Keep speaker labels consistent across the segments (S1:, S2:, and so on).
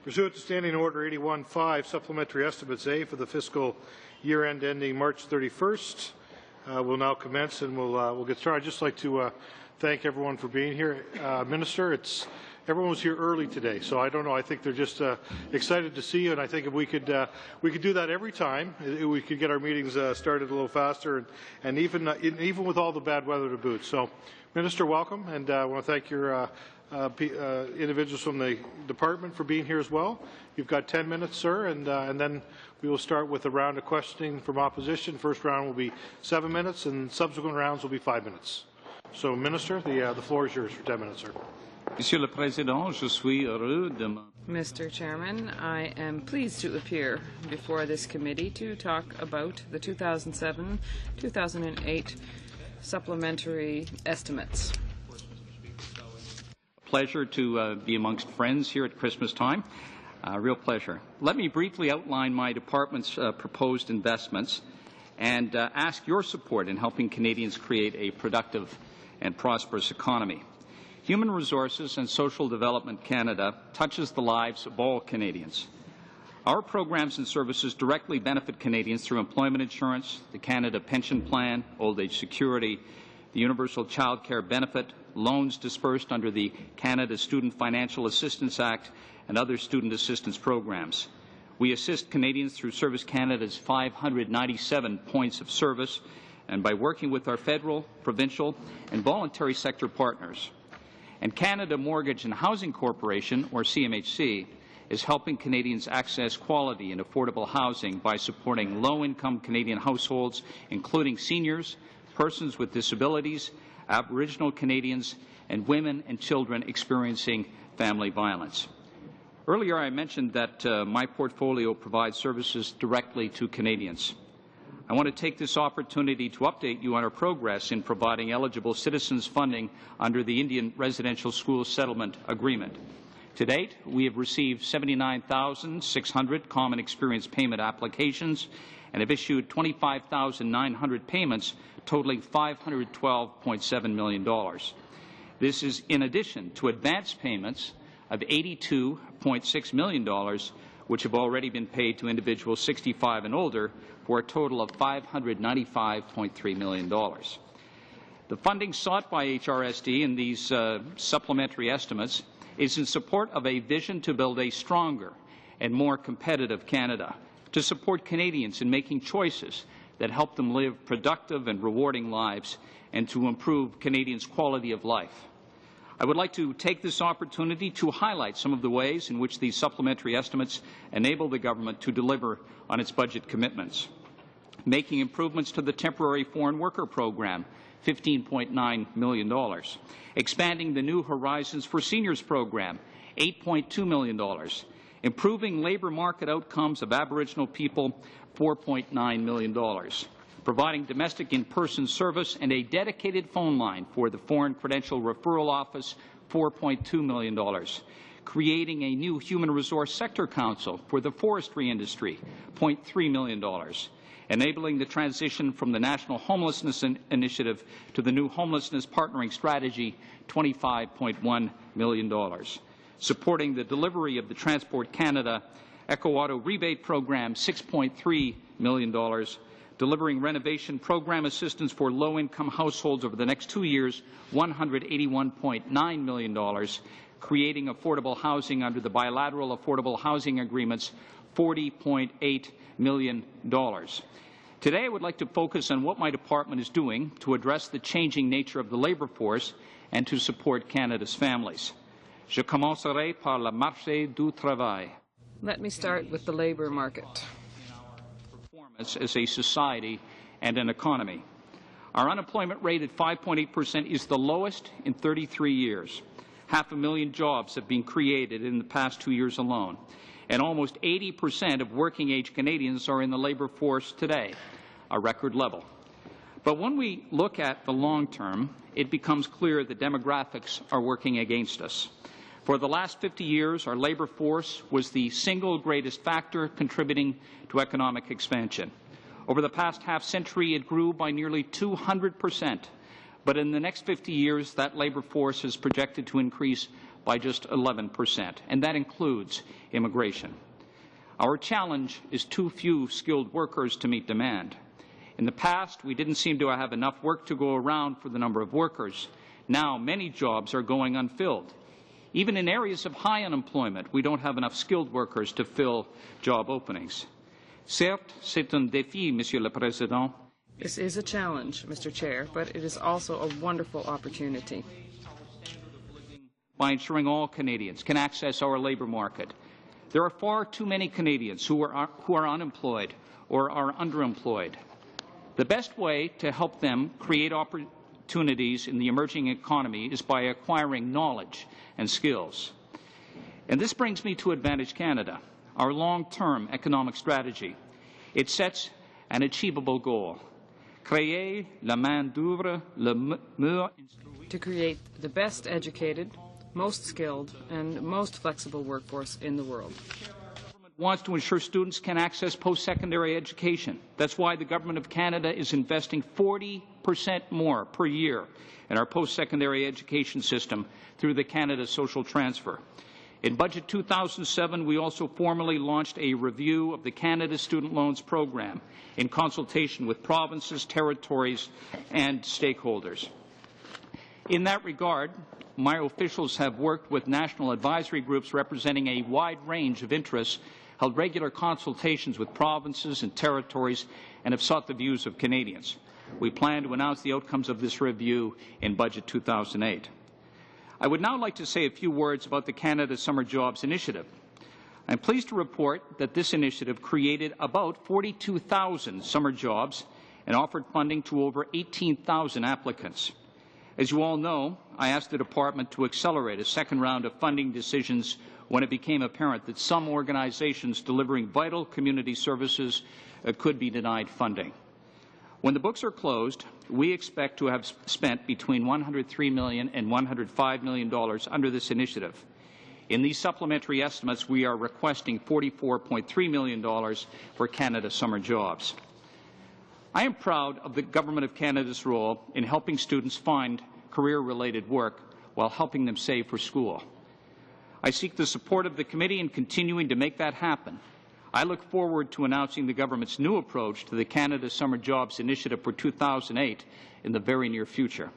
S1: Pursuant to Standing Order 81-5, Supplementary Estimates A for the fiscal year-end ending March 31st will now commence, and we'll get started. I'd just like to thank everyone for being here. Minister, everyone was here early today, so I don't know. I think they're just excited to see you, and I think if we could do that every time, we could get our meetings started a little faster, and even with all the bad weather to boot. So, Minister, welcome, and I want to thank your individuals from the department for being here as well. You've got 10 minutes, sir, and then we will start with a round of questioning from opposition. First round will be 7 minutes, and subsequent rounds will be 5 minutes. So, Minister, the floor is yours for 10 minutes, sir.
S2: Monsieur le Président, je suis heureux de...
S3: Mr. Chairman, I am pleased to appear before this committee to talk about the 2007-2008 supplementary estimates.
S2: Pleasure to be amongst friends here at Christmas time. Real pleasure. Let me briefly outline my department's proposed investments and ask your support in helping Canadians create a productive and prosperous economy. Human Resources and Social Development Canada touches the lives of all Canadians. Our programs and services directly benefit Canadians through employment insurance, the Canada Pension Plan, Old Age Security, the Universal Child Care Benefit, loans dispersed under the Canada Student Financial Assistance Act, and other student assistance programs. We assist Canadians through Service Canada's 597 points of service and by working with our federal, provincial, and voluntary sector partners. And Canada Mortgage and Housing Corporation, or CMHC, is helping Canadians access quality and affordable housing by supporting low-income Canadian households, including seniors, persons with disabilities, Aboriginal Canadians, and women and children experiencing family violence. Earlier I mentioned that my portfolio provides services directly to Canadians. I want to take this opportunity to update you on our progress in providing eligible citizens funding under the Indian Residential School Settlement Agreement. To date, we have received 79,600 Common Experience Payment applications and have issued 25,900 payments totaling $512.7 million. This is in addition to advance payments of $82.6 million, which have already been paid to individuals 65 and older, for a total of $595.3 million. The funding sought by HRSD in these supplementary estimates is in support of a vision to build a stronger and more competitive Canada, to support Canadians in making choices that help them live productive and rewarding lives, and to improve Canadians' quality of life. I would like to take this opportunity to highlight some of the ways in which these supplementary estimates enable the government to deliver on its budget commitments. Making improvements to the temporary foreign worker program, $15.9 million. Expanding the New Horizons for Seniors program, $8.2 million. Improving labour market outcomes of Aboriginal people, $4.9 million. Providing domestic in-person service and a dedicated phone line for the Foreign Credential Referral Office, $4.2 million. Creating a new Human Resource Sector Council for the forestry industry, $0.3 million. Enabling the transition from the National Homelessness Initiative to the new Homelessness Partnering Strategy, $25.1 million. Supporting the delivery of the Transport Canada Eco-Auto Rebate Program, $6.3 million. Delivering renovation program assistance for low-income households over the next 2 years, $181.9 million. Creating affordable housing under the bilateral affordable housing agreements, $40.8 million. Today, I would like to focus on what my department is doing to address the changing nature of the labour force and to support Canada's families. Je commencerai par le marché du travail.
S3: Let me start with the labour market.
S2: As a society and an economy. Our unemployment rate at 5.8% is the lowest in 33 years. 500,000 jobs have been created in the past 2 years alone, and almost 80% of working-age Canadians are in the labour force today, a record level. But when we look at the long term, it becomes clear that demographics are working against us. For the last 50 years, our labour force was the single greatest factor contributing to economic expansion. Over the past half-century, it grew by nearly 200%. But in the next 50 years, that labour force is projected to increase by just 11%, and that includes immigration. Our challenge is too few skilled workers to meet demand. In the past, we didn't seem to have enough work to go around for the number of workers. Now, many jobs are going unfilled. Even in areas of high unemployment, we don't have enough skilled workers to fill job openings. Certes, c'est un défi, Monsieur le Président.
S3: This is a challenge, Mr. Chair, but it is also a wonderful opportunity.
S2: By ensuring all Canadians can access our labour market. There are far too many Canadians who are unemployed or are underemployed. The best way to help them create opportunities in the emerging economy is by acquiring knowledge and skills. And this brings me to Advantage Canada, our long-term economic strategy. It sets an achievable goal. Créer la main-d'œuvre le mieux instruite.
S3: To create the best educated, most skilled, and most flexible workforce in the world.
S2: The government wants to ensure students can access post-secondary education. That's why the Government of Canada is investing 40% more per year in our post-secondary education system through the Canada Social Transfer. In Budget 2007, we also formally launched a review of the Canada Student Loans Program in consultation with provinces, territories, and stakeholders. In that regard, my officials have worked with national advisory groups representing a wide range of interests, held regular consultations with provinces and territories, and have sought the views of Canadians. We plan to announce the outcomes of this review in Budget 2008. I would now like to say a few words about the Canada Summer Jobs Initiative. I'm pleased to report that this initiative created about 42,000 summer jobs and offered funding to over 18,000 applicants. As you all know, I asked the Department to accelerate a second round of funding decisions when it became apparent that some organizations delivering vital community services could be denied funding. When the books are closed, we expect to have spent between $103 million and $105 million under this initiative. In these supplementary estimates, we are requesting $44.3 million for Canada Summer Jobs. I am proud of the Government of Canada's role in helping students find career-related work while helping them save for school. I seek the support of the committee in continuing to make that happen. I look forward to announcing the government's new approach to the Canada Summer Jobs Initiative for 2008 in the very near future.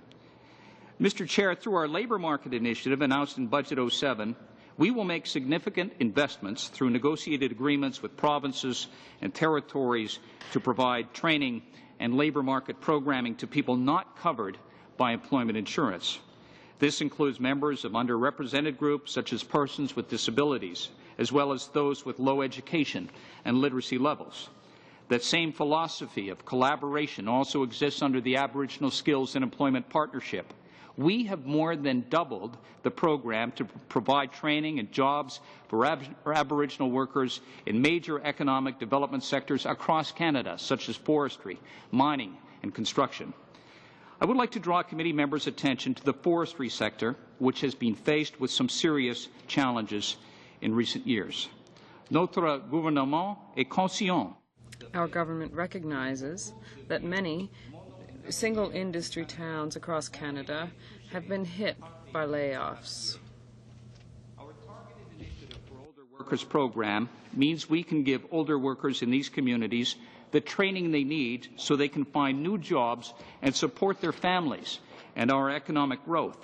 S2: Mr. Chair, through our labour market initiative announced in Budget 07, we will make significant investments through negotiated agreements with provinces and territories to provide training and labour market programming to people not covered by employment insurance. This includes members of underrepresented groups such as persons with disabilities, as well as those with low education and literacy levels. That same philosophy of collaboration also exists under the Aboriginal Skills and Employment Partnership. We have more than doubled the program to provide training and jobs for Aboriginal workers in major economic development sectors across Canada, such as forestry, mining, and construction. I would like to draw committee members' attention to the forestry sector, which has been faced with some serious challenges in recent years. Notre gouvernement est conscient.
S3: Our government recognizes that many single industry towns across Canada have been hit by layoffs.
S2: Our targeted initiative for older workers program means we can give older workers in these communities the training they need so they can find new jobs and support their families and our economic growth.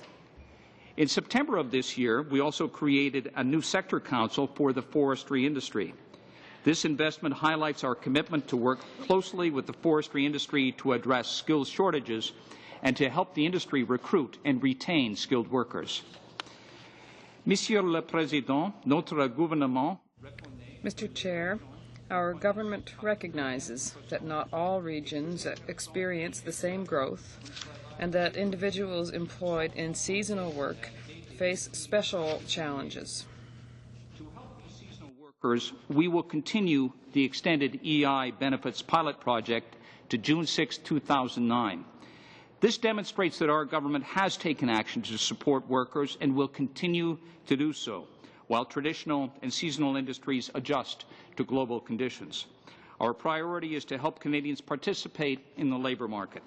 S2: In September of this year, we also created a new sector council for the forestry industry. This investment highlights our commitment to work closely with the forestry industry to address skills shortages and to help the industry recruit and retain skilled workers. Monsieur le Président, notre gouvernement.
S3: Mr. Chair, our government recognizes that not all regions experience the same growth and that individuals employed in seasonal work face special challenges.
S2: We will continue the extended EI benefits pilot project to June 6, 2009. This demonstrates that our government has taken action to support workers and will continue to do so, while traditional and seasonal industries adjust to global conditions. Our priority is to help Canadians participate in the labour market.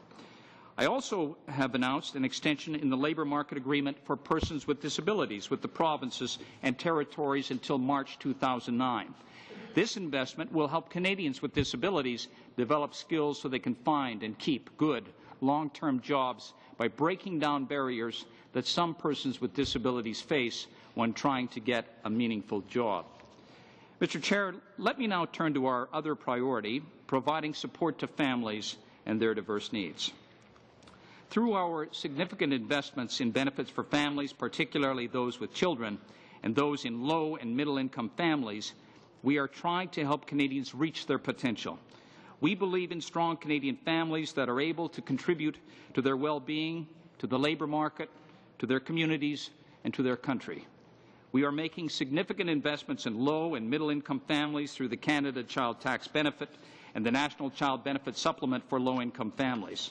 S2: I also have announced an extension in the labour market agreement for persons with disabilities with the provinces and territories until March 2009. This investment will help Canadians with disabilities develop skills so they can find and keep good, long-term jobs by breaking down barriers that some persons with disabilities face when trying to get a meaningful job. Mr. Chair, let me now turn to our other priority, providing support to families and their diverse needs. Through our significant investments in benefits for families, particularly those with children and those in low and middle-income families, we are trying to help Canadians reach their potential. We believe in strong Canadian families that are able to contribute to their well-being, to the labour market, to their communities, and to their country. We are making significant investments in low and middle-income families through the Canada Child Tax Benefit and the National Child Benefit Supplement for low-income families.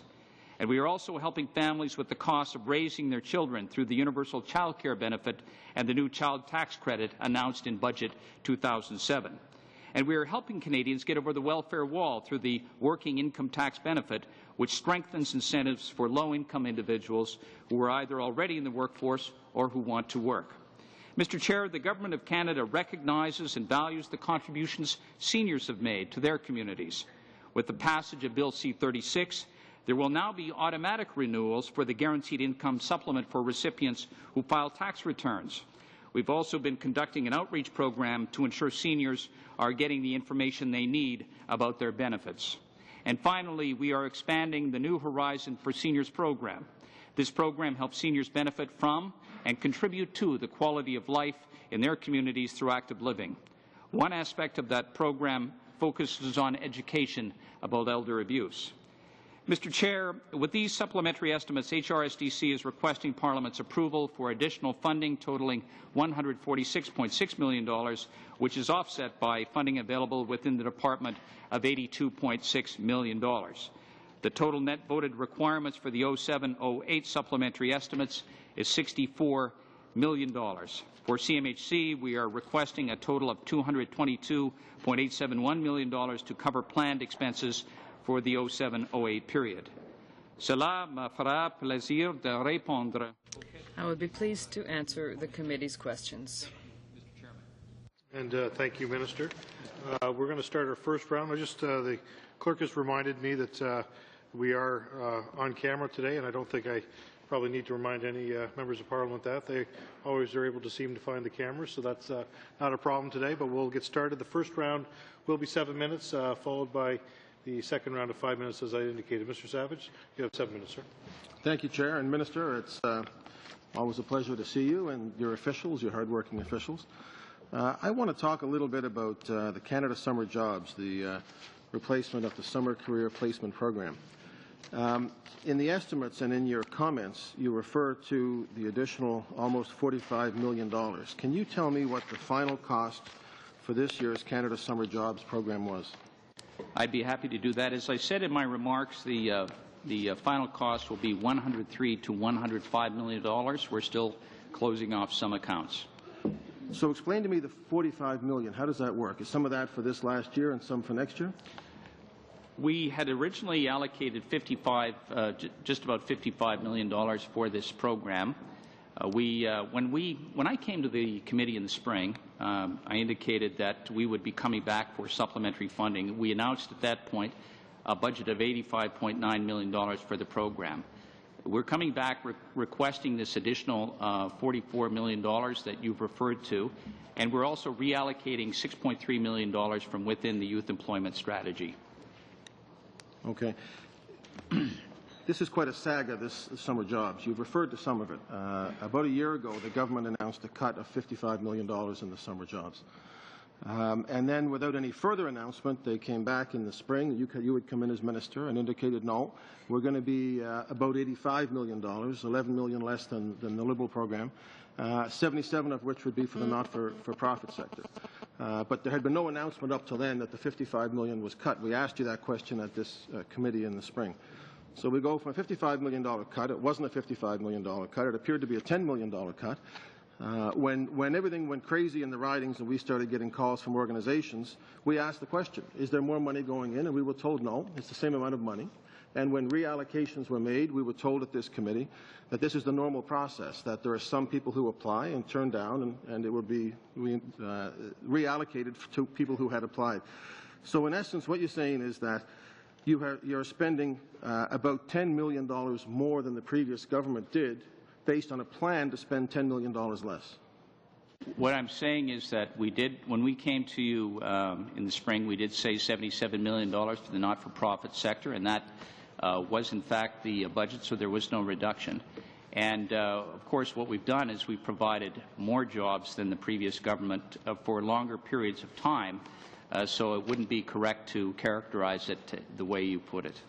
S2: And we are also helping families with the cost of raising their children through the Universal Child Care Benefit and the new Child Tax Credit announced in Budget 2007. And we are helping Canadians get over the welfare wall through the Working Income Tax Benefit, which strengthens incentives for low-income individuals who are either already in the workforce or who want to work. Mr. Chair, the Government of Canada recognizes and values the contributions seniors have made to their communities. With the passage of Bill C-36, there will now be automatic renewals for the Guaranteed Income Supplement for recipients who file tax returns. We've also been conducting an outreach program to ensure seniors are getting the information they need about their benefits. And finally, we are expanding the New Horizon for Seniors program. This program helps seniors benefit from and contribute to the quality of life in their communities through active living. One aspect of that program focuses on education about elder abuse. Mr. Chair, with these supplementary estimates, HRSDC is requesting Parliament's approval for additional funding totaling $146.6 million, which is offset by funding available within the Department of $82.6 million. The total net voted requirements for the 07-08 supplementary estimates is $64 million. For CMHC, we are requesting a total of $222.871 million to cover planned expenses for the 07-08 period. Cela me fera plaisir de répondre.
S3: I would be pleased to answer the committee's questions.
S1: And thank you, Minister. We're going to start our first round. The clerk has reminded me that we are on camera today, and I don't think I probably need to remind any members of Parliament that. They always are able to seem to find the cameras, so that's not a problem today, but we'll get started. The first round will be 7 minutes, followed by the second round of 5 minutes, as I indicated. Mr. Savage, you have 7 minutes, sir.
S4: Thank you, Chair. And Minister, it's always a pleasure to see you and your officials, your hardworking officials. I want to talk a little bit about the Canada Summer Jobs, the replacement of the Summer Career Placement Program. In the estimates and in your comments, you refer to the additional almost $45 million. Can you tell me what the final cost for this year's Canada Summer Jobs program was?
S2: I'd be happy to do that. As I said in my remarks, the final cost will be $103 to $105 million. We're still closing off some accounts.
S4: So explain to me the $45 million. How does that work? Is some of that for this last year and some for next year?
S2: We had originally allocated just about $55 million for this program. When I came to the committee in the spring, I indicated that we would be coming back for supplementary funding. We announced at that point a budget of $85.9 million for the program. We're coming back requesting this additional $44 million that you've referred to, and we're also reallocating $6.3 million from within the youth employment strategy.
S4: Okay. This is quite a saga, this summer jobs. You've referred to some of it. About a year ago, the government announced a cut of $55 million in the summer jobs. And then, without any further announcement, they came back in the spring. You would come in as minister and indicated, no, we're going to be about $85 million, $11 million less than the Liberal program, 77 of which would be for the not-for-profit sector. But there had been no announcement up till then that the $55 million was cut. We asked you that question at this committee in the spring. So we go from a $55 million cut. It wasn't a $55 million cut. It appeared to be a $10 million cut. When everything went crazy in the ridings and we started getting calls from organizations, we asked the question, is there more money going in? And we were told no, it's the same amount of money. And when reallocations were made, we were told at this committee that this is the normal process, that there are some people who apply and turn down, and it would be reallocated to people who had applied. So in essence, what you're saying is that you're spending about $10 million more than the previous government did based on a plan to spend $10 million less.
S2: What I'm saying is that we did, when we came to you in the spring, we did say $77 million for the not-for-profit sector, and that was in fact the budget, so there was no reduction. And of course, what we've done is we've provided more jobs than the previous government for longer periods of time, so it wouldn't be correct to characterize it the way you put it.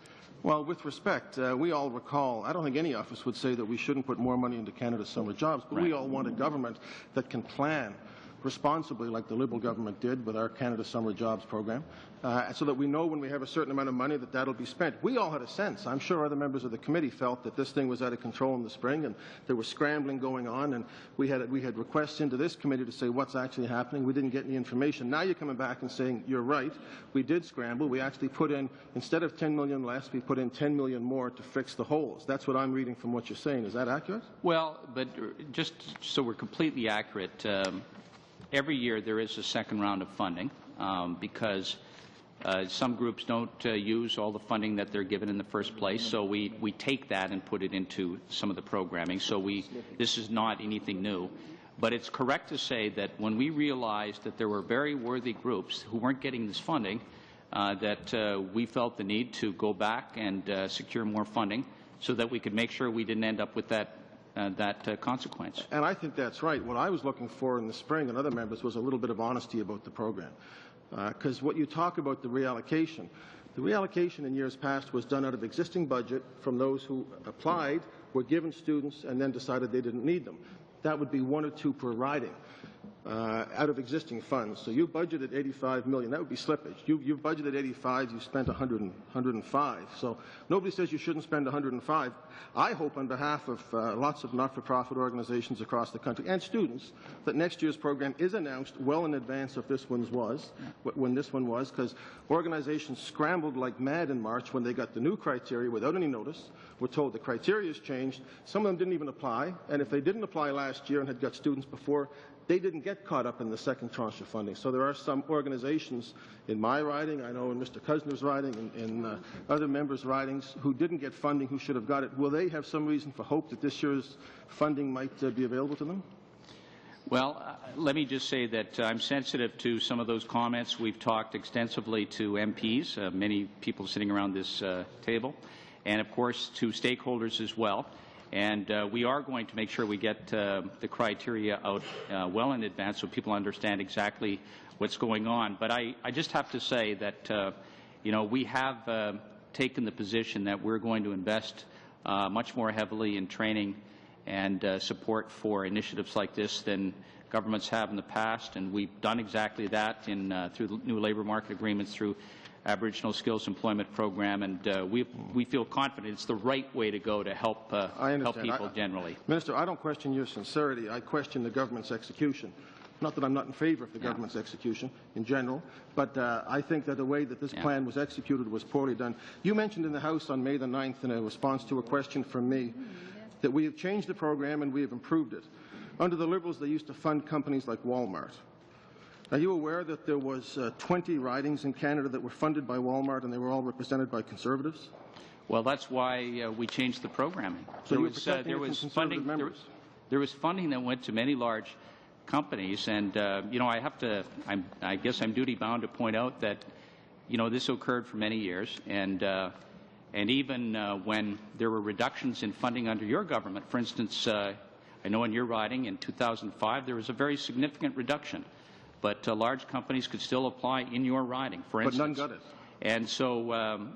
S4: Well, with respect, we all recall, I don't think any of us would say that we shouldn't put more money into Canada's summer jobs, but we all want a government that can plan responsibly like the Liberal government did with our Canada Summer Jobs program, so that we know when we have a certain amount of money that that'll be spent. We all had a sense. I'm sure other members of the committee felt that this thing was out of control in the spring and there was scrambling going on, and we had requests into this committee to say what's actually happening. We didn't get any information. Now you're coming back and saying you're right. We did scramble. We actually put in, instead of $10 million less, we put in $10 million more to fix the holes. That's what I'm reading from what you're saying. Is that accurate?
S2: Well, but just so we're completely accurate, every year there is a second round of funding because some groups don't use all the funding that they're given in the first place, so we take that and put it into some of the programming. So this is not anything new. But it's correct to say that when we realized that there were very worthy groups who weren't getting this funding, that we felt the need to go back and secure more funding so that we could make sure we didn't end up with that consequence. And
S4: I think that's right. What I was looking for in the spring and other members was a little bit of honesty about the program. Because what you talk about the reallocation in years past was done out of existing budget from those who applied, were given students, and then decided they didn't need them. That would be 1 or 2 per riding out of existing funds. So you budgeted $85 million. That would be slippage. You've budgeted 85. You spent 105. So nobody says you shouldn't spend 105. I hope on behalf of lots of not-for-profit organizations across the country and students that next year's program is announced well in advance of this one's when this one was, because organizations scrambled like mad in March when they got the new criteria without any notice. We're told the criteria has changed. Some of them didn't even apply, and if they didn't apply last year and had got students before, they didn't get caught up in the second tranche of funding. So there are some organizations in my riding, I know in Mr. Kuzner's riding, and in other members' ridings, who didn't get funding who should have got it. Will they have some reason for hope that this year's funding might be available to them?
S2: Well, let me just say that I'm sensitive to some of those comments. We've talked extensively to MPs, many people sitting around this table, and of course to stakeholders as well. And we are going to make sure we get the criteria out well in advance so people understand exactly what's going on. But I just have to say that, we have taken the position that we're going to invest much more heavily in training and support for initiatives like this than governments have in the past. And we've done exactly that through the new labour market agreements, through Aboriginal Skills Employment Program, and we feel confident it's the right way to go to help people generally.
S4: Minister, I don't question your sincerity. I question the government's execution. Not that I'm not in favour of the government's execution in general, but I think that the way that this plan was executed was poorly done. You mentioned in the House on May the 9th in a response to a question from me that we have changed the program and we have improved it. Under the Liberals, they used to fund companies like Walmart. Are you aware that there was 20 ridings in Canada that were funded by Walmart and they were all represented by Conservatives?
S2: Well, that's why we changed the programming.
S4: So there was funding.
S2: There was funding that went to many large companies, and I guess I'm duty bound to point out that this occurred for many years, and even when there were reductions in funding under your government, for instance, I know in your riding in 2005 there was a very significant reduction. But large companies could still apply in your riding, for instance.
S4: But none got it.
S2: And so,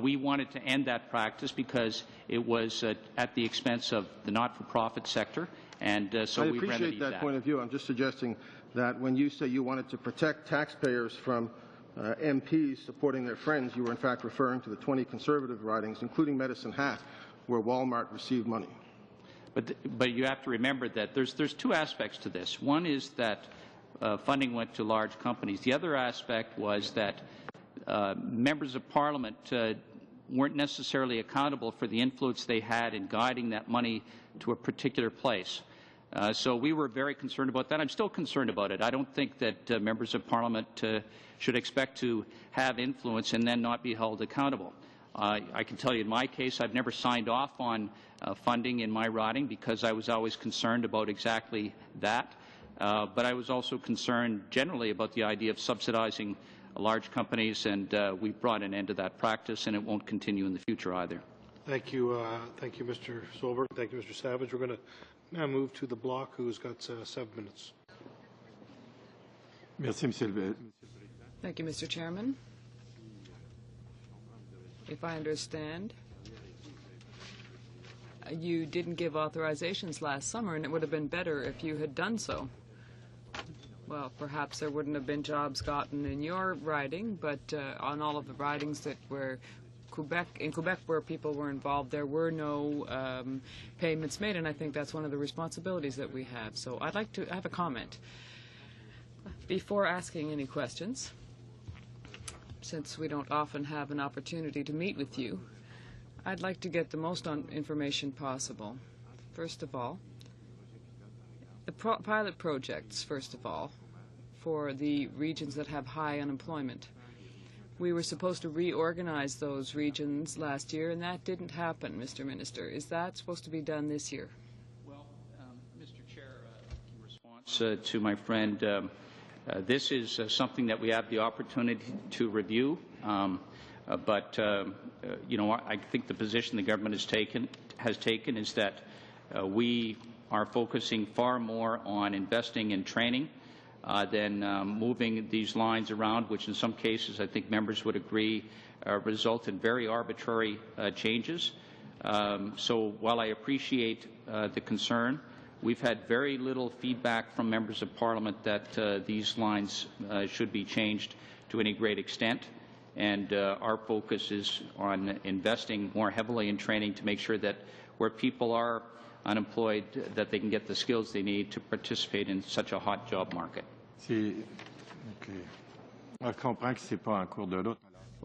S2: we wanted to end that practice because it was at the expense of the not-for-profit sector, and so we remedied that.
S4: I appreciate that point of view. I'm just suggesting that when you say you wanted to protect taxpayers from MPs supporting their friends, you were in fact referring to the 20 Conservative ridings, including Medicine Hat, where Walmart received money.
S2: But you have to remember that there's 2 aspects to this. One is that funding went to large companies. The other aspect was that members of Parliament weren't necessarily accountable for the influence they had in guiding that money to a particular place. So we were very concerned about that. I'm still concerned about it. I don't think that members of Parliament should expect to have influence and then not be held accountable. I can tell you in my case, I've never signed off on funding in my riding because I was always concerned about exactly that. But I was also concerned generally about the idea of subsidizing large companies, and we've brought an end to that practice, and it won't continue in the future either.
S1: Thank you, Mr. Solberg. Thank you, Mr. Savage. We're going to now move to the block, who's got 7 minutes.
S3: Thank you, Mr. Chairman. If I understand, you didn't give authorizations last summer, and it would have been better if you had done so. Well, perhaps there wouldn't have been jobs gotten in your riding, but on all of the ridings that were in Quebec where people were involved, there were no payments made, and I think that's one of the responsibilities that we have. So I'd like to have a comment. Before asking any questions, since we don't often have an opportunity to meet with you, I'd like to get the most information possible. First of all, the pilot projects, first of all, for the regions that have high unemployment. We were supposed to reorganize those regions last year, and that didn't happen, Mr. Minister. Is that supposed to be done this year?
S2: Well, Mr. Chair, in response to my friend, this is something that we have the opportunity to review, but you know, I think the position the government has taken is that we are focusing far more on investing in training than moving these lines around, which in some cases I think members would agree result in very arbitrary changes. So while I appreciate the concern, we've had very little feedback from members of Parliament that these lines should be changed to any great extent, and our focus is on investing more heavily in training to make sure that where people are unemployed, that they can get the skills they need to participate in such a hot job market.
S3: Well,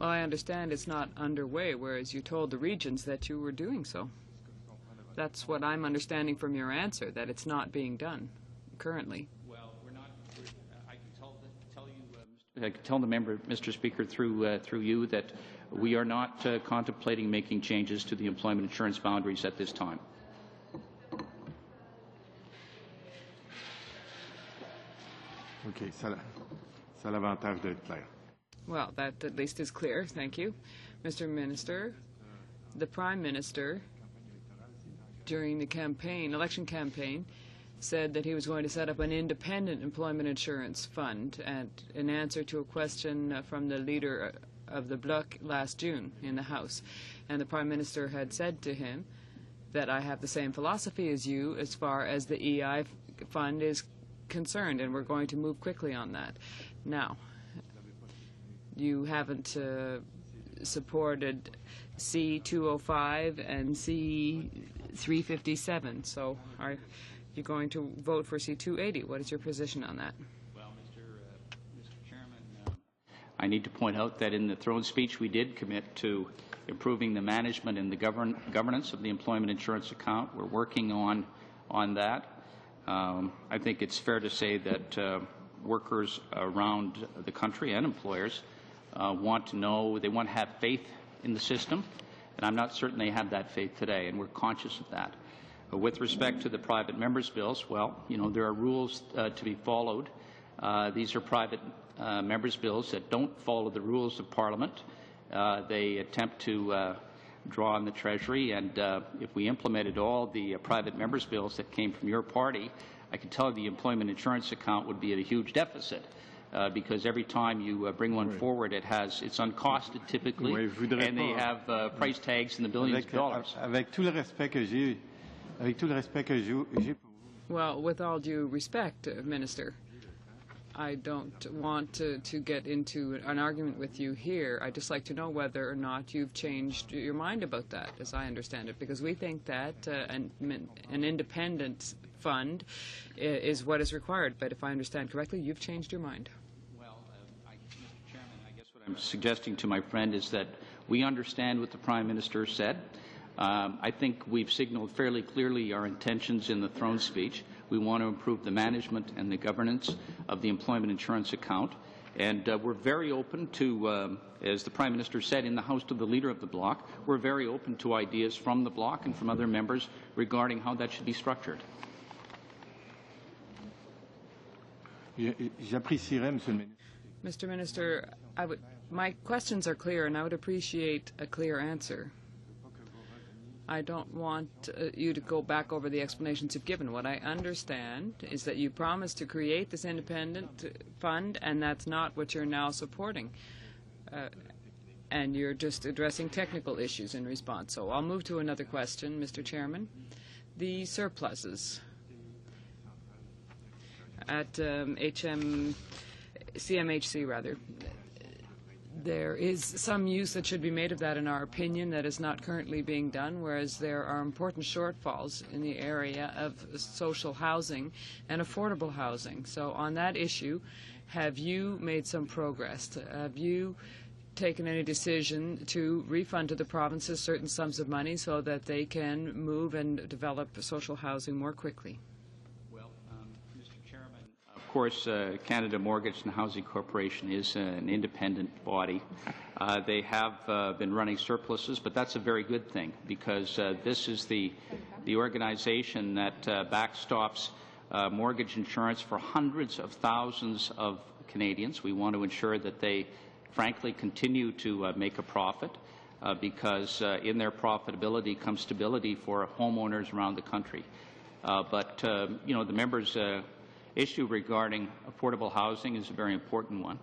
S3: I understand it's not underway, whereas you told the regions that you were doing so. That's what I'm understanding from your answer, that it's not being done currently.
S2: Well, we're not. I can tell the member, Mr. Speaker, through you, that we are not contemplating making changes to the employment insurance boundaries at this time.
S5: Okay, ça a l'avantage d'être clair.
S3: Well, that at least is clear. Thank you. Mr. Minister, the Prime Minister, during the election campaign, said that he was going to set up an independent employment insurance fund, and in answer to a question from the leader of the Bloc last June in the House. And the Prime Minister had said to him that I have the same philosophy as you as far as the EI fund is concerned, and we're going to move quickly on that. Now, you haven't supported C-205 and C-357, so are you going to vote for C-280? What is your position on that?
S2: Well, Mr. Chairman, I need to point out that in the throne speech we did commit to improving the management and the governance of the employment insurance account. We're working on that. I think it's fair to say that workers around the country and employers want to know, they want to have faith in the system, and I'm not certain they have that faith today, and we're conscious of that. With respect to the private members' bills, well, you know, there are rules to be followed. These are private members' bills that don't follow the rules of Parliament. They attempt to draw on the Treasury, and if we implemented all the private members' bills that came from your party, I can tell you the employment insurance account would be at a huge deficit, because every time you bring one forward, it's uncosted typically, and they have price tags in the billions of dollars.
S3: Well, with all due respect, Minister, I don't want to get into an argument with you here. I'd just like to know whether or not you've changed your mind about that, as I understand it, because we think that an independent fund is what is required. But if I understand correctly, you've changed your mind.
S2: Well, Mr. Chairman, I guess what I'm suggesting to my friend is that We understand what the Prime Minister said. I think we've signaled fairly clearly our intentions in the throne speech. We want to improve the management and the governance of the employment insurance account. And we're very open to, as the Prime Minister said in the House to the Leader of the Bloc, we're very open to ideas from the Bloc and from other members regarding how that should be structured.
S5: J'apprécierais, Monsieur le Ministre.
S3: Mr. Minister, my questions are clear, and I would appreciate a clear answer. I don't want you to go back over the explanations you've given. What I understand is that you promised to create this independent fund, and that's not what you're now supporting. And you're just addressing technical issues in response. So I'll move to another question, Mr. Chairman. The surpluses at CMHC, rather. There is some use that should be made of that, in our opinion, that is not currently being done, whereas there are important shortfalls in the area of social housing and affordable housing. So on that issue, have you made some progress? Have you taken any decision to refund to the provinces certain sums of money so that they can move and develop social housing more quickly?
S2: Of course, Canada Mortgage and Housing Corporation is an independent body. They have been running surpluses, but that's a very good thing, because this is the organization that backstops mortgage insurance for hundreds of thousands of Canadians. We want to ensure that they, frankly, continue to make a profit, because in their profitability comes stability for homeowners around the country. But you know, the members' issue regarding affordable housing is a very important one,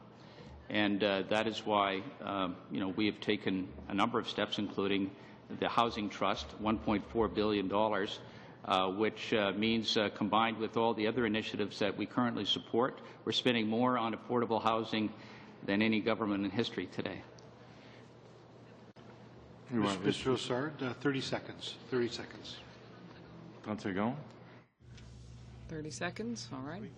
S2: and that is why you know, we have taken a number of steps, including the Housing Trust, $1.4 billion, which means, combined with all the other initiatives that we currently support, we're spending more on affordable housing than any government in history today.
S1: Mr. Lessard, 30 seconds. 30 seconds.
S5: 30 seconds.
S3: 30 seconds, all right.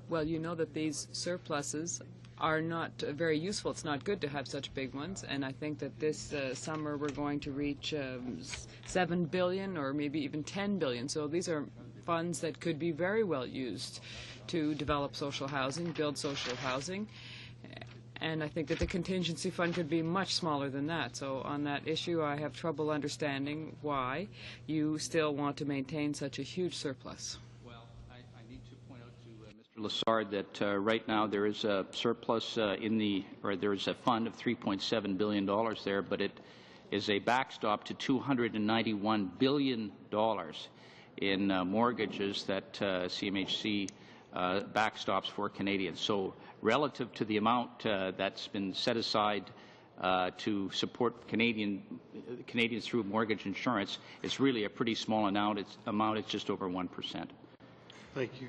S3: Well, you know that these surpluses are not very useful. It's not good to have such big ones, and I think that this summer we're going to reach $7 billion or maybe even $10 billion. So these are funds that could be very well used to develop social housing, build social housing, and I think that the contingency fund could be much smaller than that. So on that issue, I have trouble understanding why you still want to maintain such a huge surplus.
S2: Lessard, that right now there is a surplus there is a fund of $3.7 billion there, but it is a backstop to $291 billion in mortgages that CMHC backstops for Canadians. So relative to the amount that's been set aside to support Canadians through mortgage insurance, it's really a pretty small amount. It's just over 1%.
S1: Thank you.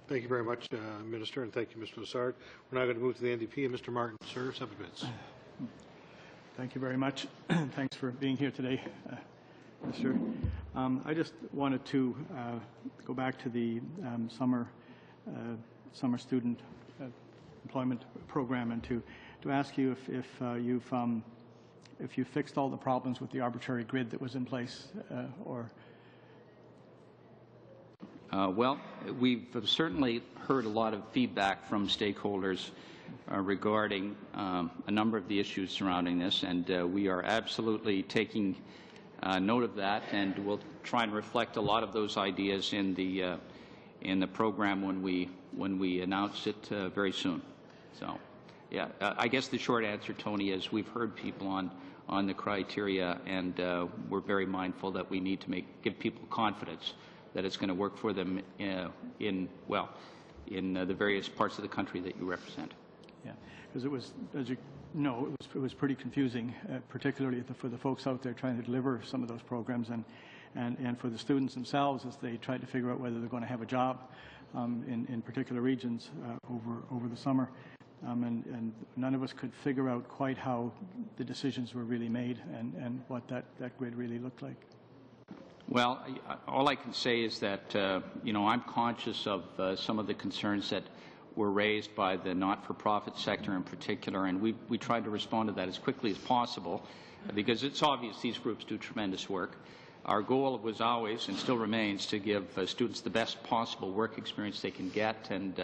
S1: Thank you very much, Minister, and thank you, Mr. Lessard. We're now going to move to the NDP. And Mr. Martin, sir, 7 minutes.
S6: Thank you very much. Thanks for being here today, Minister. I just wanted to go back to the summer student employment program, and to ask you if you fixed all the problems with the arbitrary grid that was in place, or.
S2: Well, we've certainly heard a lot of feedback from stakeholders regarding a number of the issues surrounding this, and we are absolutely taking note of that, and we'll try and reflect a lot of those ideas in the program when we announce it very soon. So, yeah, I guess the short answer, Tony, is we've heard people on the criteria, and we're very mindful that we need to give people confidence that it's going to work for them in the various parts of the country that you represent.
S6: Yeah, because it was, as you know, it was pretty confusing, particularly for the folks out there trying to deliver some of those programs, and for the students themselves as they tried to figure out whether they're going to have a job in particular regions over the summer. And none of us could figure out quite how the decisions were really made and what that grid really looked like.
S2: Well, all I can say is that, you know, I'm conscious of some of the concerns that were raised by the not-for-profit sector in particular, and we tried to respond to that as quickly as possible because it's obvious these groups do tremendous work. Our goal was always, and still remains, to give students the best possible work experience they can get, and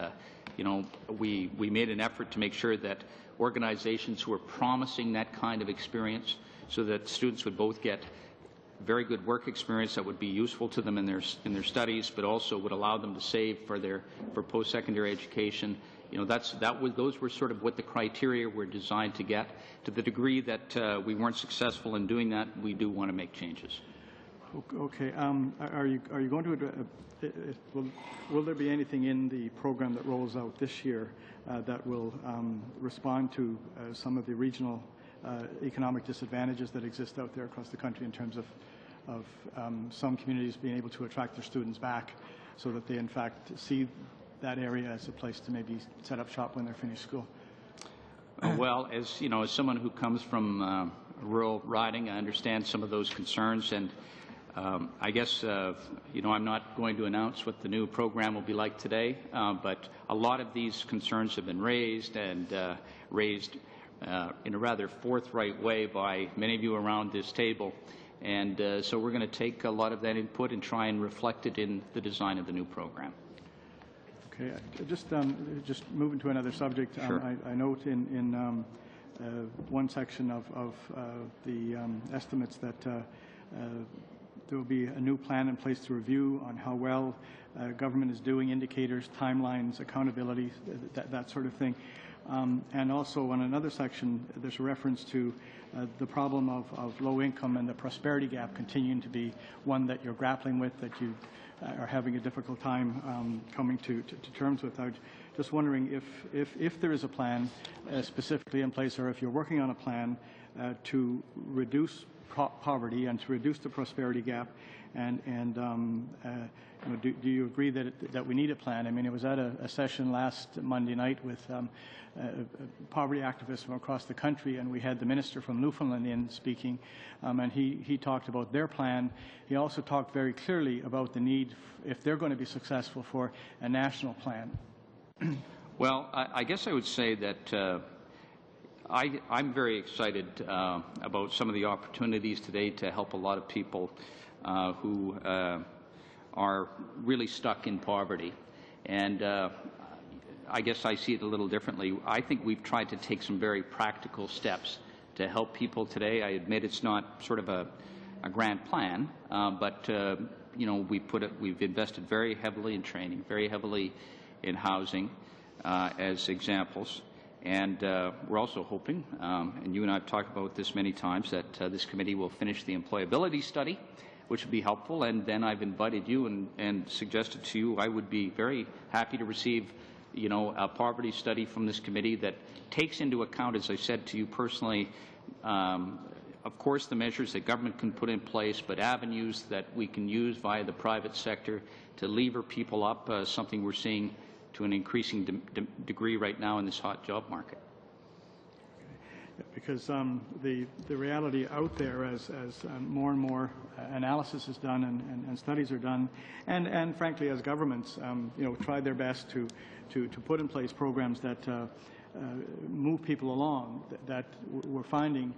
S2: you know, we made an effort to make sure that organizations who are promising that kind of experience so that students would both get very good work experience that would be useful to them in their studies, but also would allow them to save for post-secondary education. You know, those were sort of what the criteria were designed to get. To the degree that we weren't successful in doing that, we do want to make changes.
S6: Okay. Are you going to will there be anything in the program that rolls out this year that will respond to some of the regional economic disadvantages that exist out there across the country in terms of some communities being able to attract their students back so that they in fact see that area as a place to maybe set up shop when they're finished school?
S2: Well, as you know, as someone who comes from rural riding, I understand some of those concerns, and I guess you know, I'm not going to announce what the new program will be like today, but a lot of these concerns have been raised and raised in a rather forthright way by many of you around this table, and so we're going to take a lot of that input and try and reflect it in the design of the new program.
S6: Okay, just moving to another subject.
S2: Sure.
S6: I note in one section of the estimates that there will be a new plan in place to review on how well government is doing, indicators, timelines, accountability, that sort of thing. And also on another section, there's a reference to the problem of low income and the prosperity gap continuing to be one that you're grappling with, that you are having a difficult time coming to terms with. I'm just wondering if there is a plan specifically in place, or if you're working on a plan to reduce poverty and to reduce the prosperity gap, and you know, do you agree that we need a plan? I mean, it was at a session last Monday night with poverty activists from across the country, and we had the minister from Newfoundland in speaking, and he talked about their plan. He also talked very clearly about the need, if they're going to be successful, for a national plan.
S2: Well, I guess I would say that I'm very excited about some of the opportunities today to help a lot of people who are really stuck in poverty. And I guess I see it a little differently. I think we've tried to take some very practical steps to help people today. I admit it's not sort of a grand plan, but you know, we've invested very heavily in training, very heavily in housing as examples. And we're also hoping, and you and I have talked about this many times, that this committee will finish the employability study, which would be helpful. And then I've invited you and suggested to you I would be very happy to receive, you know, a poverty study from this committee that takes into account, as I said to you personally, of course, the measures that government can put in place, but avenues that we can use via the private sector to lever people up, something we're seeing to an increasing degree right now in this hot job market.
S6: Because the reality out there, as more and more analysis is done and studies are done, and frankly, as governments, you know, try their best to put in place programs that move people along, that we're finding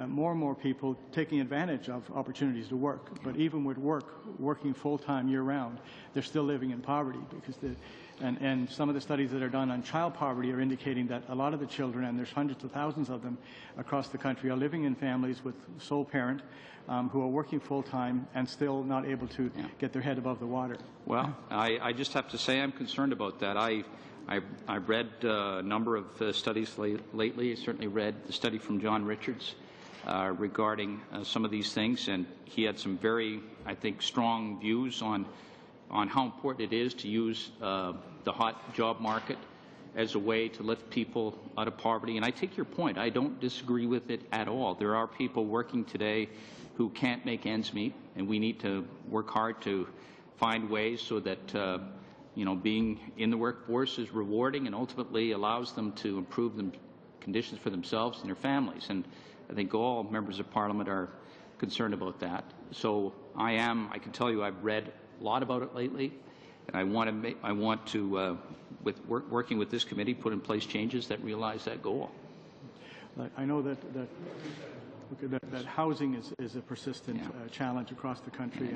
S6: more and more people taking advantage of opportunities to work. But even with working full-time year-round, they're still living in poverty, because and some of the studies that are done on child poverty are indicating that a lot of the children, and there's hundreds of thousands of them across the country, are living in families with sole parent who are working full-time and still not able to get their head above the water.
S2: Well, I just have to say I'm concerned about that. I've read a number of studies lately. I certainly read the study from John Richards regarding some of these things, and he had some very, I think, strong views on how important it is to use the hot job market as a way to lift people out of poverty. And I take your point. I don't disagree with it at all. There are people working today who can't make ends meet, and we need to work hard to find ways so that you know, being in the workforce is rewarding and ultimately allows them to improve the conditions for themselves and their families. And I think all members of Parliament are concerned about that. So I can tell you I've read a lot about it lately, and I want to working with this committee, put in place changes that realize that goal.
S6: I know that housing is a persistent challenge across the country,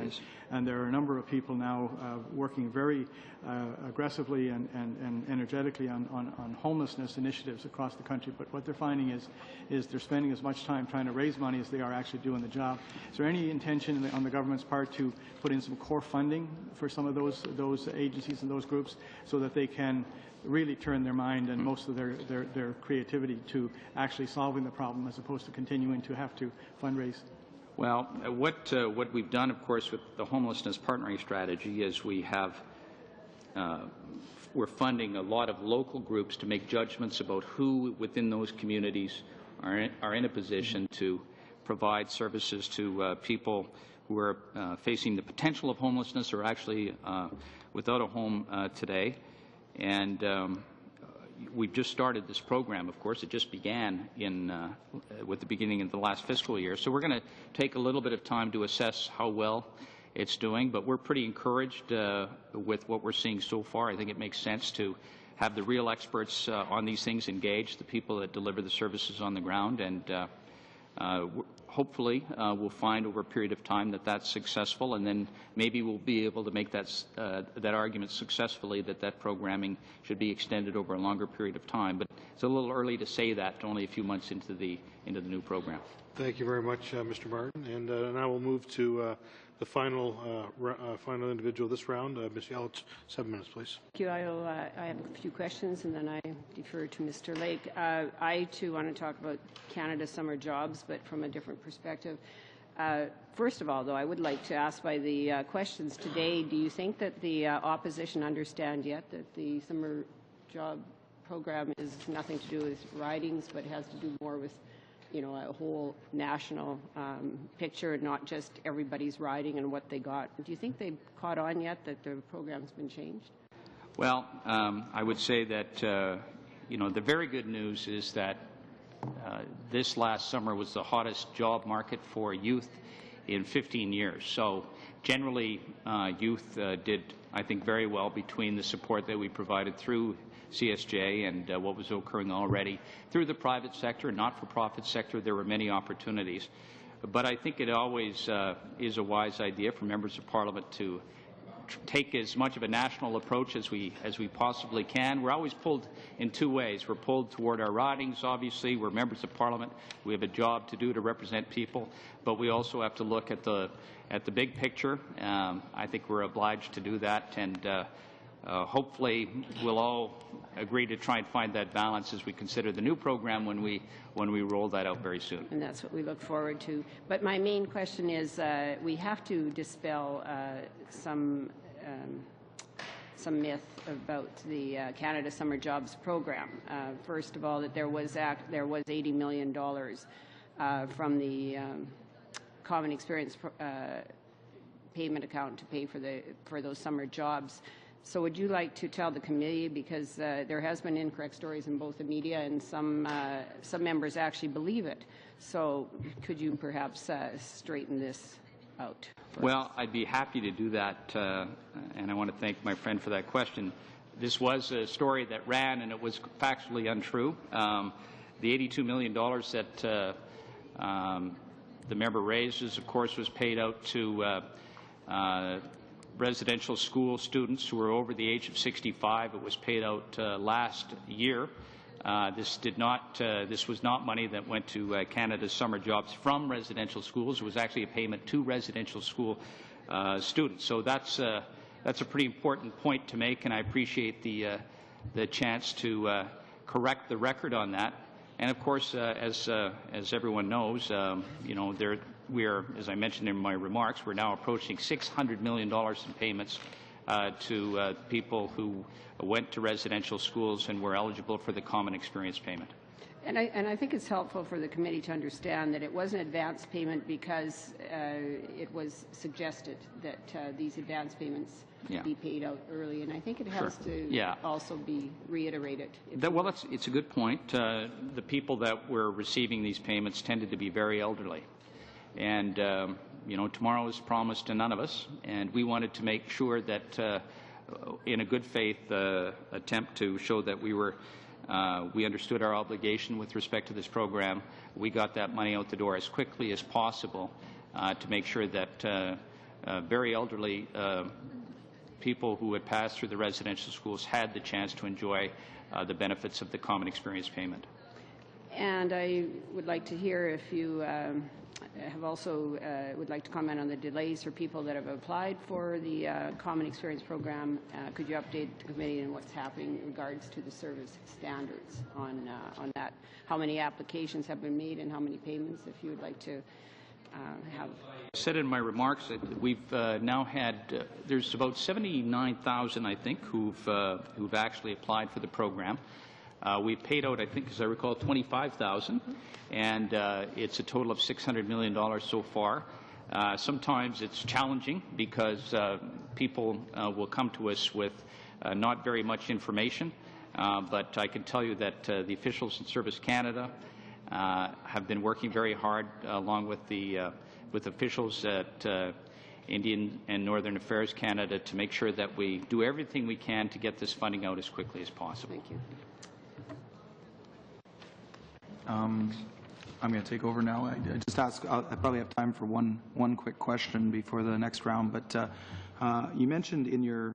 S6: and there are a number of people now working very aggressively and energetically on homelessness initiatives across the country. But what they're finding is they're spending as much time trying to raise money as they are actually doing the job. Is there any intention on the government's part to put in some core funding for some of those agencies and those groups so that they can really turn their mind and most of their creativity to actually solving the problem as opposed to continuing to have to fundraise?
S2: Well, what we've done, of course, with the homelessness partnering strategy is we're funding a lot of local groups to make judgments about who within those communities are in a position to provide services to people who are facing the potential of homelessness or actually without a home today. And we've just started this program, of course. It just began with the beginning of the last fiscal year. So we're going to take a little bit of time to assess how well it's doing, but we're pretty encouraged with what we're seeing so far. I think it makes sense to have the real experts on these things engaged, the people that deliver the services on the ground, and hopefully we'll find over a period of time that that's successful, and then maybe we'll be able to make that argument successfully that programming should be extended over a longer period of time. But it's a little early to say that, only a few months into the new program.
S1: Thank you very much, Mr. Martin. And now we'll move to the final individual this round, Ms. Yelich. 7 minutes, please.
S7: Thank you. I have a few questions, and then I defer to Mr. Lake. I, too, want to talk about Canada Summer Jobs, but from a different perspective. First of all, though, I would like to ask by the questions today, do you think that the opposition understand yet that the summer job program is nothing to do with ridings, but has to do more with a whole national picture, not just everybody's riding and what they got? Do you think they've caught on yet that the program's been changed?
S2: Well, I would say that, the very good news is that this last summer was the hottest job market for youth in 15 years. So generally, youth did, I think, very well between the support that we provided through CSJ and what was occurring already through the private sector and not-for-profit sector. There were many opportunities. But I think it always is a wise idea for members of Parliament to take as much of a national approach as we possibly can. We're always pulled in two ways. We're pulled toward our ridings, obviously. We're members of Parliament. We have a job to do to represent people. But we also have to look at the big picture. I think we're obliged to do that. And hopefully we'll all agree to try and find that balance as we consider the new program when we roll that out very soon.
S7: And that's what we look forward to. But my main question is we have to dispel some myth about the Canada Summer Jobs program. First of all, that there was $80 million from the Common Experience payment account to pay for those summer jobs. So would you like to tell the committee, because there has been incorrect stories in both the media and some members actually believe it. So could you perhaps straighten this out?
S2: Well, I'd be happy to do that, and I want to thank my friend for that question. This was a story that ran, and it was factually untrue. The $82 million that the member raises, of course, was paid out to residential school students who were over the age of 65. It was paid out last year. This was not money that went to Canada's summer jobs from residential schools. It was actually a payment to residential school students. So that's a pretty important point to make, and I appreciate the chance to correct the record on that. And of course, as everyone knows, we are, as I mentioned in my remarks, we're now approaching $600 million in payments to people who went to residential schools and were eligible for the Common Experience payment.
S7: And I think it's helpful for the committee to understand that it was an advance payment because it was suggested that these advance payments be paid out early, and I think it has to also be reiterated.
S2: Well, it's a good point. The people that were receiving these payments tended to be very elderly. And, tomorrow is promised to none of us, and we wanted to make sure that in a good faith attempt to show that we understood our obligation with respect to this program, we got that money out the door as quickly as possible to make sure that very elderly people who had passed through the residential schools had the chance to enjoy the benefits of the common experience payment.
S7: And I would like to hear if you have also would like to comment on the delays for people that have applied for the Common Experience Program. Could you update the committee on what's happening in regards to the service standards on that? How many applications have been made and how many payments, if you would like to have?
S2: I said in my remarks that we've now had, there's about 79,000, I think, who've actually applied for the program. We've paid out, I think, as I recall, 25,000, and it's a total of $600 million so far. Sometimes it's challenging because people will come to us with not very much information, but I can tell you that the officials in Service Canada have been working very hard, along with the officials at Indian and Northern Affairs Canada, to make sure that we do everything we can to get this funding out as quickly as possible.
S7: Thank you.
S8: I'm going to take over now. I just ask. I probably have time for one quick question before the next round. But you mentioned in your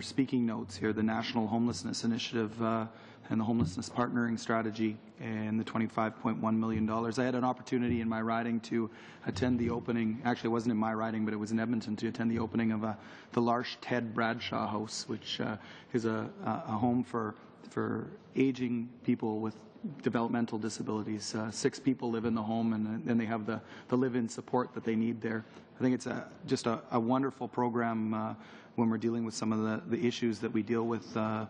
S8: speaking notes here the National Homelessness Initiative and the Homelessness Partnering Strategy and the $25.1 million. I had an opportunity in my riding to attend the opening. Actually, it wasn't in my riding, but it was in Edmonton, to attend the opening of the L'Arche Ted Bradshaw House, which is a home for aging people with developmental disabilities. 6 people live in the home, and then they have the live-in support that they need there. I think it's just a wonderful program when we're dealing with some of the issues that we deal with from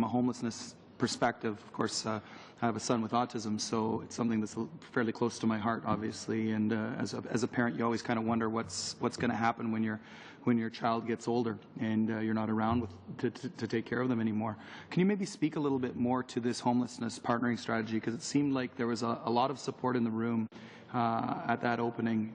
S8: a homelessness perspective. Of course, I have a son with autism, so it's something that's fairly close to my heart, obviously. And as a parent, you always kind of wonder what's going to happen when your child gets older and you're not around to take care of them anymore. Can you maybe speak a little bit more to this homelessness partnering strategy? Because it seemed like there was a lot of support in the room at that opening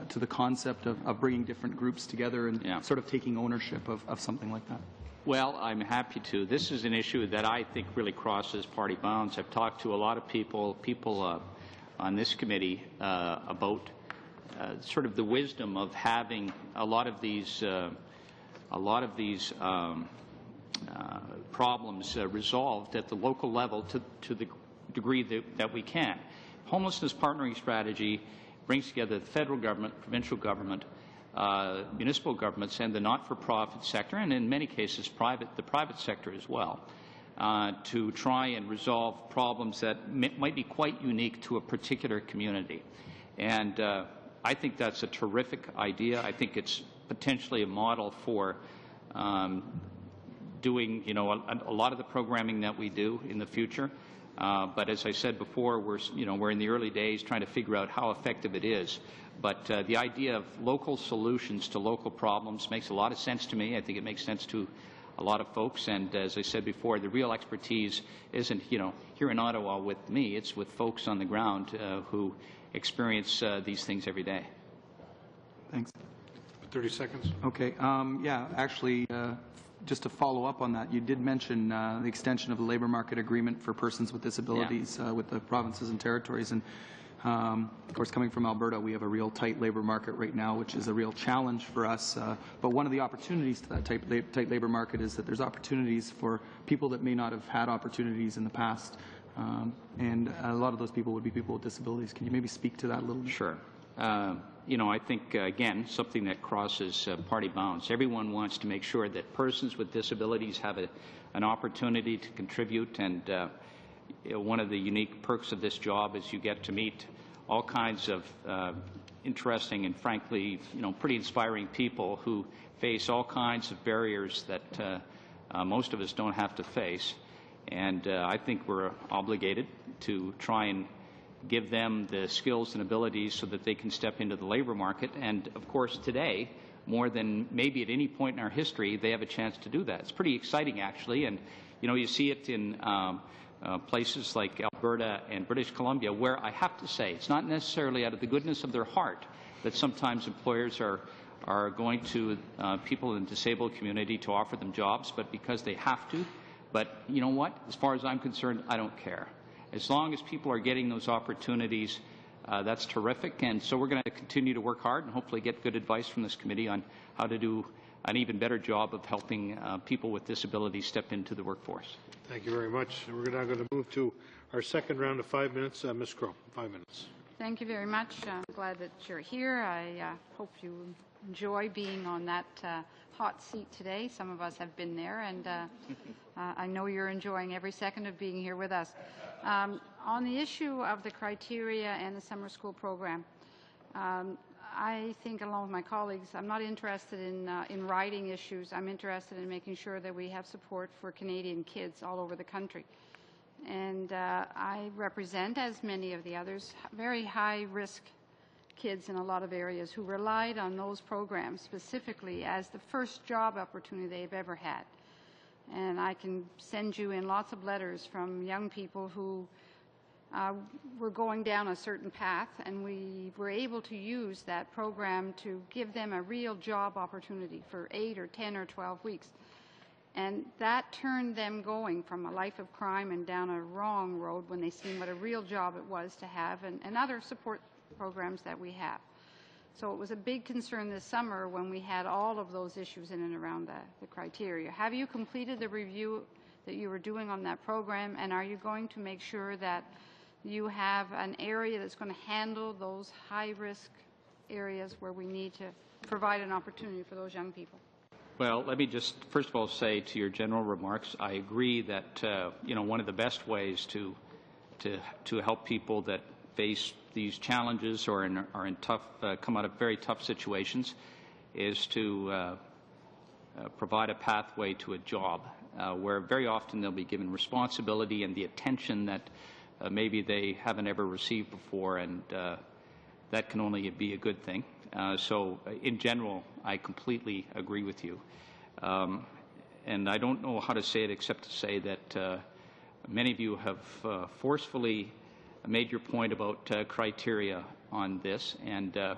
S8: to the concept of bringing different groups together and sort of taking ownership of something like that.
S2: Well, I'm happy to. This is an issue that I think really crosses party bounds. I've talked to a lot of people on this committee about sort of the wisdom of having a lot of these problems resolved at the local level to the degree that we can. Homelessness Partnering Strategy brings together the federal government, provincial government, municipal governments, and the not-for-profit sector, and in many cases the private sector as well, to try and resolve problems that might be quite unique to a particular community. And I think that's a terrific idea. I think it's potentially a model for doing, a lot of the programming that we do in the future. But as I said before, we're in the early days trying to figure out how effective it is. But the idea of local solutions to local problems makes a lot of sense to me. I think it makes sense to a lot of folks. And as I said before, the real expertise isn't, here in Ottawa with me. It's with folks on the ground who experience these things every day.
S8: Thanks.
S1: 30 seconds.
S8: Okay. Yeah, actually, just to follow up on that, you did mention the extension of the labour market agreement for persons with disabilities with the provinces and territories. And of course, coming from Alberta, we have a real tight labour market right now, which is a real challenge for us. But one of the opportunities to that tight labour market is that there's opportunities for people that may not have had opportunities in the past. And a lot of those people would be people with disabilities. Can you maybe speak to that a little bit?
S2: Sure. I think, again, something that crosses party bounds. Everyone wants to make sure that persons with disabilities have an opportunity to contribute, and one of the unique perks of this job is you get to meet all kinds of interesting and, frankly, pretty inspiring people who face all kinds of barriers that most of us don't have to face. And I think we're obligated to try and give them the skills and abilities so that they can step into the labor market. And, of course, today, more than maybe at any point in our history, they have a chance to do that. It's pretty exciting, actually. And, you see it in places like Alberta and British Columbia, where I have to say it's not necessarily out of the goodness of their heart that sometimes employers are are going to people in the disabled community to offer them jobs, but because they have to. But you know what? As far as I'm concerned, I don't care. As long as people are getting those opportunities, that's terrific. And so we're going to continue to work hard and hopefully get good advice from this committee on how to do an even better job of helping people with disabilities step into the workforce.
S1: Thank you very much. And we're now going to move to our second round of 5 minutes. Ms. Crow, 5 minutes.
S9: Thank you very much. I'm glad that you're here. I hope you enjoy being on that hot seat today. Some of us have been there, and I know you're enjoying every second of being here with us. On the issue of the criteria and the summer school program, I think, along with my colleagues, I'm not interested in writing issues. I'm interested in making sure that we have support for Canadian kids all over the country. And I represent, as many of the others, very high-risk kids in a lot of areas who relied on those programs specifically as the first job opportunity they've ever had. And I can send you in lots of letters from young people who were going down a certain path, and we were able to use that program to give them a real job opportunity for 8 or 10 or 12 weeks. And that turned them going from a life of crime and down a wrong road when they seen what a real job it was to have, and other support programs that we have. So it was a big concern this summer when we had all of those issues in and around the criteria. Have you completed the review that you were doing on that program, and are you going to make sure that you have an area that's going to handle those high-risk areas where we need to provide an opportunity for those young people?
S2: Well, let me just first of all say to your general remarks, I agree that one of the best ways to help people that face these challenges or are in tough, come out of very tough situations, is to provide a pathway to a job where very often they'll be given responsibility and the attention that maybe they haven't ever received before, and that can only be a good thing. So in general, I completely agree with you. And I don't know how to say it except to say that many of you have forcefully made your point about criteria on this. And, I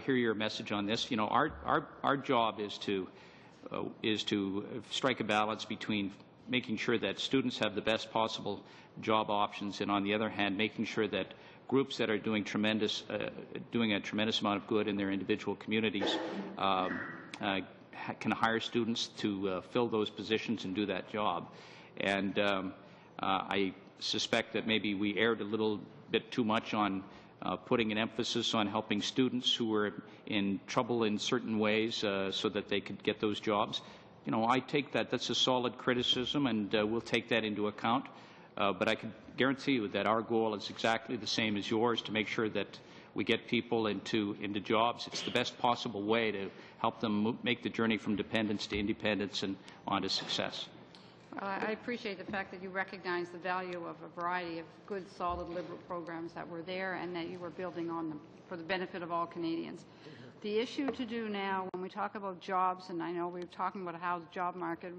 S2: hear your message on this. Our job is to strike a balance between making sure that students have the best possible job options, and on the other hand, making sure that groups that are doing a tremendous amount of good in their individual communities can hire students to fill those positions and do that job. And I suspect that maybe we erred a little bit too much on putting an emphasis on helping students who were in trouble in certain ways so that they could get those jobs. I take that's a solid criticism, and we'll take that into account. But I can guarantee you that our goal is exactly the same as yours, to make sure that we get people into jobs. It's the best possible way to help them make the journey from dependence to independence and on to success.
S9: I appreciate the fact that you recognize the value of a variety of good, solid Liberal programs that were there and that you were building on them for the benefit of all Canadians. The issue to do now, when we talk about jobs, and I know we were talking about how the job market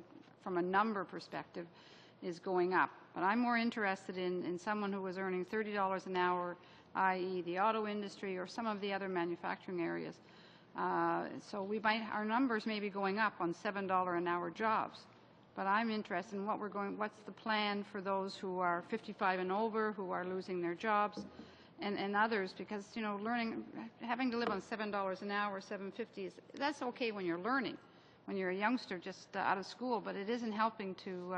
S9: from a number perspective is going up, but I'm more interested in someone who was earning $30 an hour, i.e. the auto industry or some of the other manufacturing areas. So our numbers may be going up on $7 an hour jobs, but I'm interested in what's the plan for those who are 55 and over, who are losing their jobs, and others, because having to live on $7 an hour, $7.50, that's okay when you're learning, when you're a youngster just out of school, but it isn't helping to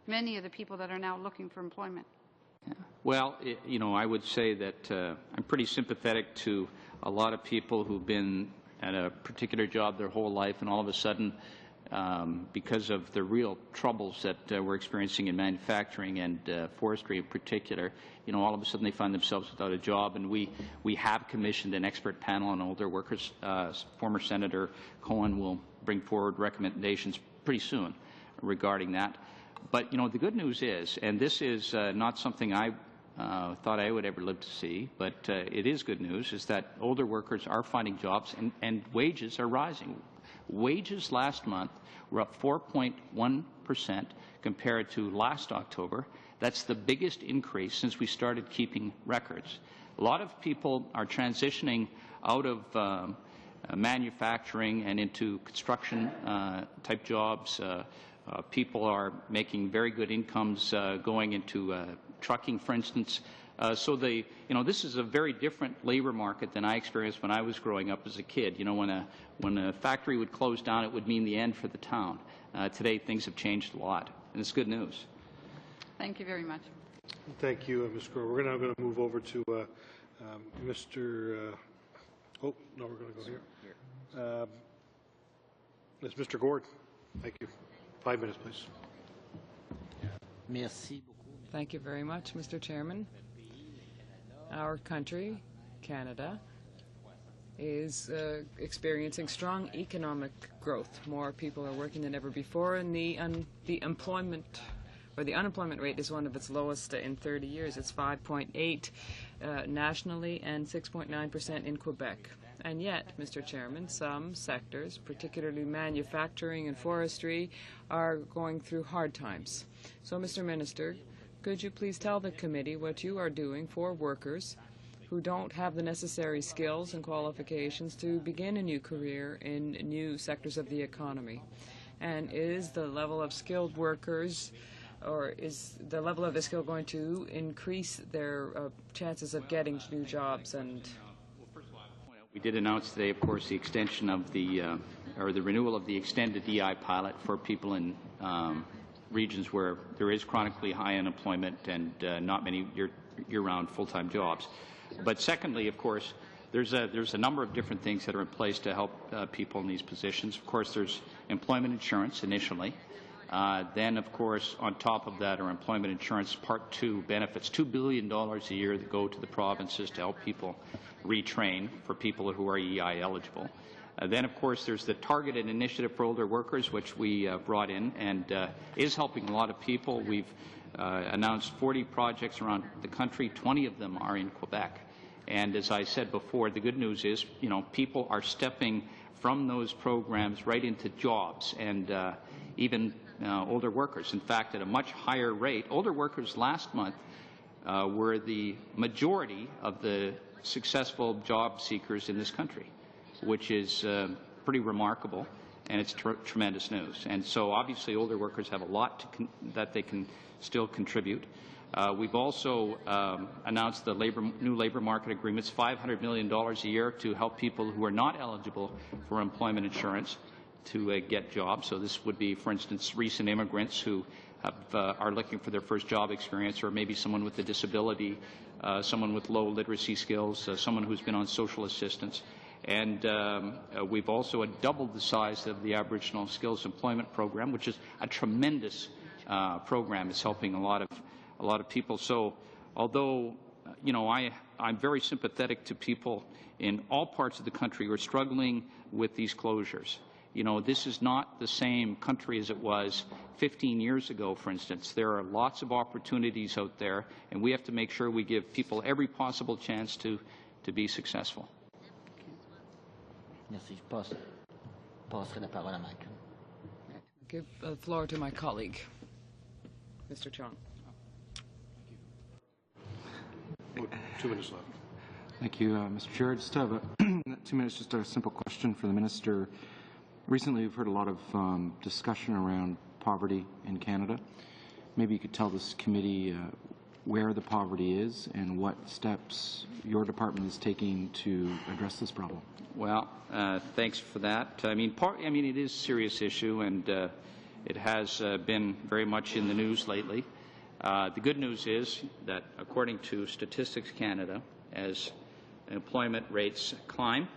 S9: many of the people that are now looking for employment.
S2: Yeah. Well, I would say that I'm pretty sympathetic to a lot of people who've been at a particular job their whole life, and all of a sudden, because of the real troubles that we're experiencing in manufacturing and forestry in particular, all of a sudden they find themselves without a job. And we have commissioned an expert panel on older workers. Former Senator Cohen will bring forward recommendations pretty soon regarding that. But, the good news is, and this is not something I thought I would ever live to see, but it is good news, is that older workers are finding jobs and wages are rising. Wages last month were up 4.1% compared to last October. That's the biggest increase since we started keeping records. A lot of people are transitioning out of manufacturing and into construction type jobs. People are making very good incomes going into trucking, for instance. So this is a very different labor market than I experienced when I was growing up as a kid. You know, when a factory would close down, it would mean the end for the town. Today, things have changed a lot, and it's good news.
S9: Thank you very much.
S1: Thank you, Ms. Gore. We're now going to move over to Mr. Oh, no, we're going to go here. It's Mr. Gord. Thank you. 5 minutes, please.
S3: Thank you very much, Mr. Chairman. Our country, Canada, is experiencing strong economic growth. More people are working than ever before, and the unemployment rate is one of its lowest in 30 years. It's 5.8 nationally and 6.9% in Quebec. And yet, Mr. Chairman, some sectors, particularly manufacturing and forestry, are going through hard times. So, Mr. Minister, could you please tell the committee what you are doing for workers who don't have the necessary skills and qualifications to begin a new career in new sectors of the economy? And is the level of skilled workers, or is the level of the skill going to increase their chances of getting new jobs? And
S2: we did announce today, of course, the extension of the renewal of the extended DI pilot for people in regions where there is chronically high unemployment and not many year-round full-time jobs. But secondly, of course, there's a number of different things that are in place to help people in these positions. Of course, there's employment insurance initially. Then, of course, on top of that are employment insurance Part 2 benefits, $2 billion a year that go to the provinces to help people retrain for people who are EI eligible. Then, of course, there's the targeted initiative for older workers, which we brought in and is helping a lot of people. We've announced 40 projects around the country. 20 of them are in Quebec. And as I said before, the good news is, people are stepping from those programs right into jobs, and even older workers. In fact, at a much higher rate. Older workers last month were the majority of the successful job seekers in this country, which is pretty remarkable, and it's tremendous news. And so obviously older workers have a lot that they can still contribute. We've also announced the new labour market agreements, $500 million a year to help people who are not eligible for employment insurance to get jobs. So this would be, for instance, recent immigrants who are looking for their first job experience, or maybe someone with a disability, someone with low literacy skills, someone who's been on social assistance. And we've also doubled the size of the Aboriginal Skills Employment Program, which is a tremendous program. It's helping a lot of people. So although, I'm very sympathetic to people in all parts of the country who are struggling with these closures. This is not the same country as it was 15 years ago, for instance. There are lots of opportunities out there, and we have to make sure we give people every possible chance to be successful.
S10: Merci. Je passerai la parole à Mike.
S3: give the floor to my colleague, Mr. Chong.
S1: 2 minutes left.
S8: Thank you, Mr. Chair. I just have 2 minutes, just a simple question for the Minister. Recently, we've heard a lot of discussion around poverty in Canada. Maybe you could tell this committee where the poverty is and what steps your department is taking to address this problem.
S2: Well, thanks for that. I mean, it is a serious issue, and it has been very much in the news lately. The good news is that, according to Statistics Canada, as employment rates climb,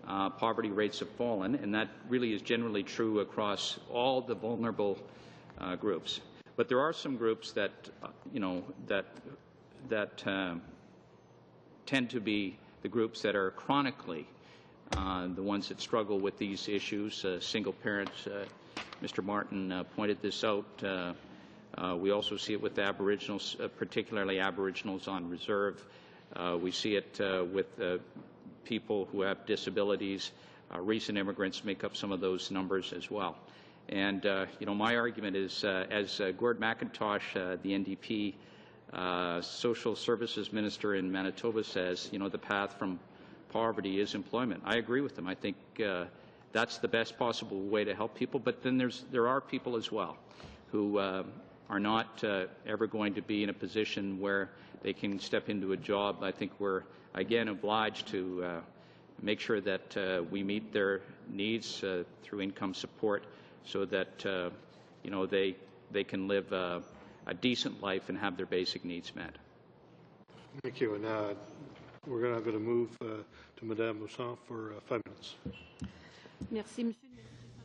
S2: poverty rates have fallen, and that really is generally true across all the vulnerable groups. But there are some groups that, tend to be the groups that are chronically the ones that struggle with these issues. Single parents, Mr. Martin pointed this out. We also see it with Aboriginals, particularly Aboriginals on reserve. We see it with people who have disabilities. Recent immigrants make up some of those numbers as well. And, my argument is, as Gord McIntosh, the NDP Social Services Minister in Manitoba says, the path from poverty is employment. I agree with them. I think that's the best possible way to help people. But then there are people as well who are not ever going to be in a position where they can step into a job. I think we're, again, obliged to make sure that we meet their needs through income support so that, you know, they can live a decent life and have their basic needs met.
S1: Thank you. And we're going to move to Madame Moussan for 5 minutes.
S7: Merci, Monsieur.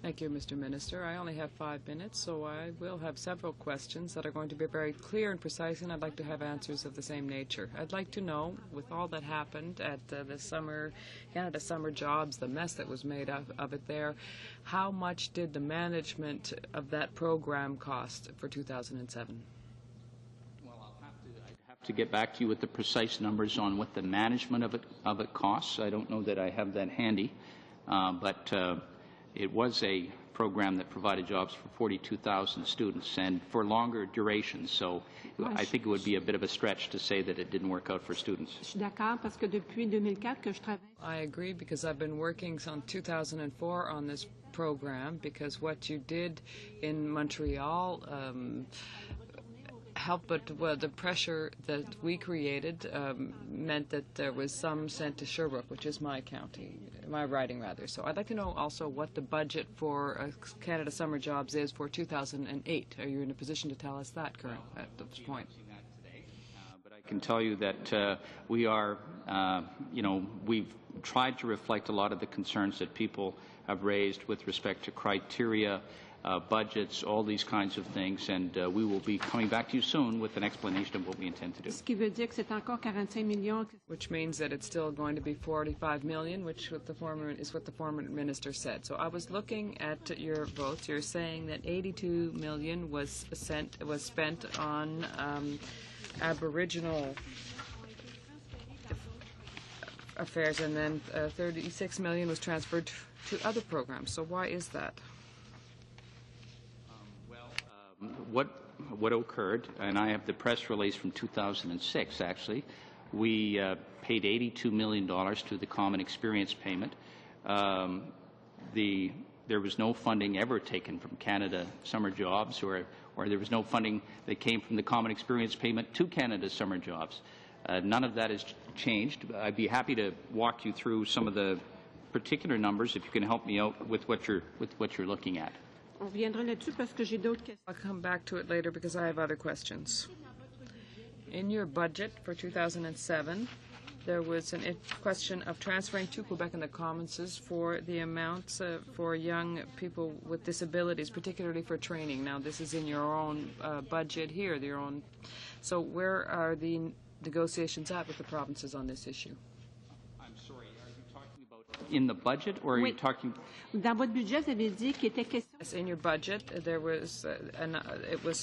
S3: Thank you, Mr. Minister. I only have 5 minutes, so I will have several questions that are going to be very clear and precise, and I'd like to have answers of the same nature. I'd like to know, with all that happened at the Canada Summer Jobs, the mess that was made of it there, how much did the management of that program cost for 2007?
S2: Well, I'd have to get back to you with the precise numbers on what the management of it costs. I don't know that I have that handy, but it was a program that provided jobs for 42,000 students and for longer durations. So I think it would be a bit of a stretch to say that it didn't work out for students.
S3: I agree, because I've been working since 2004 on this program, because what you did in Montreal helped, but the pressure that we created meant that there was some sent to Sherbrooke, which is my county, my riding rather. So I'd like to know also what the budget for Canada Summer Jobs is for 2008. Are you in a position to tell us that at this point?
S2: But I can tell you that we are, you know, we've tried to reflect a lot of the concerns that people have raised with respect to criteria, budgets, all these kinds of things, and we will be coming back to you soon with an explanation of what we intend to do.
S3: Which means that it's still going to be 45 million, which is what the former minister said. So I was looking at your votes. You're saying that 82 million was spent on Aboriginal affairs, and then 36 million was transferred to other programs. So why is that?
S2: What occurred, and I have the press release from 2006 actually, we paid $82 million to the Common Experience Payment. There was no funding ever taken from Canada Summer Jobs, or there was no funding that came from the Common Experience Payment to Canada Summer Jobs. None of that has changed. I'd be happy to walk you through some of the particular numbers if you can help me out with what you're looking at.
S3: I'll come back to it later because I have other questions. In your budget for 2007, there was a question of transferring to Quebec and the provinces for the amounts for young people with disabilities, particularly for training. Now, this is in your own budget here, So where are the negotiations at with the provinces on this issue?
S2: I'm sorry, are you talking about in the budget, or are you talking?
S7: Dans votre budget, vous avez dit qu'il était question.
S3: Yes, in your budget, there was,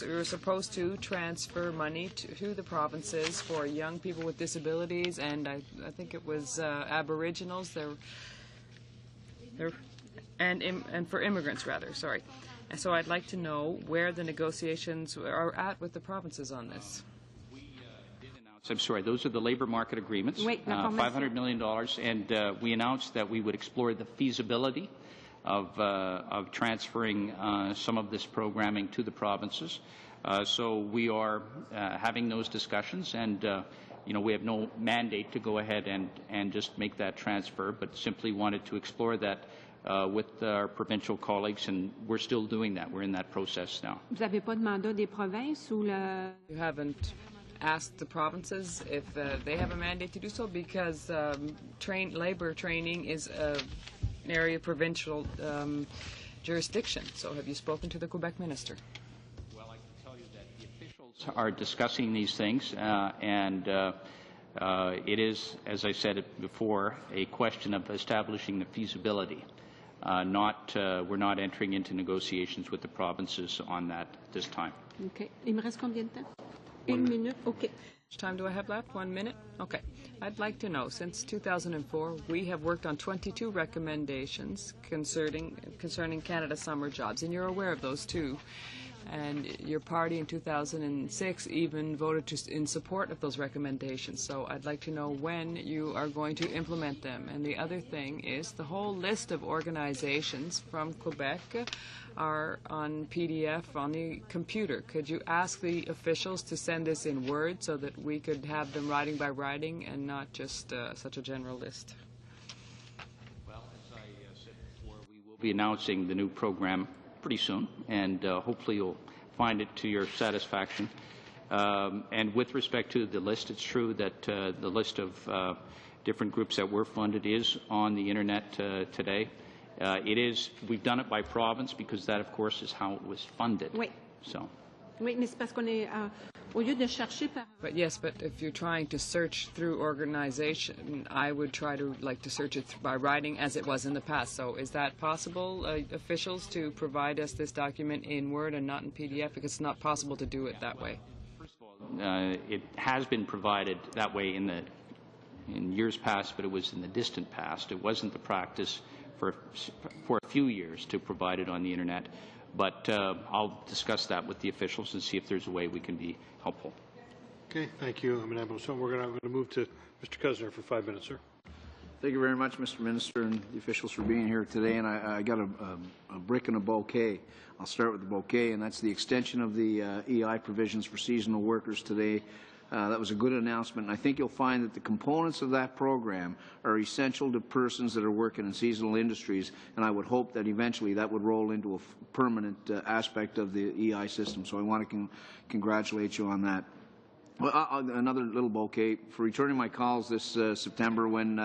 S3: we were supposed to transfer money to the provinces for young people with disabilities, and I think it was Aboriginals. And for immigrants, rather. Sorry. And so I'd like to know where the negotiations are at with the provinces on this.
S2: I'm sorry, those are the labor market agreements, $500 million, and we announced that we would explore the feasibility of transferring some of this programming to the provinces. So we are having those discussions, and you know, we have no mandate to go ahead and just make that transfer, but simply wanted to explore that with our provincial colleagues, and we're still doing that. We're in that process now.
S7: Vous n'avez pas de mandat des provinces ou le...
S3: You haven't asked the provinces if they have a mandate to do so, because labor training is an area of provincial jurisdiction. So have you spoken to the Quebec minister?
S2: Well, I can tell you that the officials are discussing these things, and it is, as I said before, a question of establishing the feasibility. We're not entering into negotiations with the provinces on that this time.
S7: Okay. Il me reste combien de temps? Une minute. OK.
S3: much time do I have left? 1 minute? Okay. I'd like to know, since 2004, we have worked on 22 recommendations concerning Canada summer jobs, and you're aware of those too. And your party in 2006 even voted in support of those recommendations. So I'd like to know when you are going to implement them. And the other thing is the whole list of organizations from Quebec are on PDF on the computer. Could you ask the officials to send this in Word so that we could have them writing by writing and not just such a general list?
S2: Well, as I said before, we will be announcing the new program pretty soon, and hopefully you'll find it to your satisfaction. And with respect to the list, it's true that the list of different groups that were funded is on the internet today. We've done it by province because that, of course, is how it was funded.
S11: Oui.
S2: So.
S11: Oui, mais c'est parce qu'on est au lieu de chercher par.
S3: But yes, but if you're trying to search through organization, I would try to search it by writing as it was in the past. So is that possible, officials, to provide us this document in Word and not in PDF? Because it's not possible to do it that way.
S2: First of all, it has been provided that way in years past, but it was in the distant past. It wasn't the practice for a few years to provide it on the internet. But I'll discuss that with the officials and see if there's a way we can be helpful.
S1: Okay, thank you, Madam Boson. We're going to move to Mr. Kuzner for 5 minutes, sir.
S12: Thank you very much, Mr. Minister, and the officials for being here today. And I got a brick and a bouquet. I'll start with the bouquet, and that's the extension of the EI provisions for seasonal workers today. That was a good announcement, and I think you'll find that the components of that program are essential to persons that are working in seasonal industries, and I would hope that eventually that would roll into a permanent aspect of the EI system. So I want to congratulate you on that. Well, another little bouquet for returning my calls this September when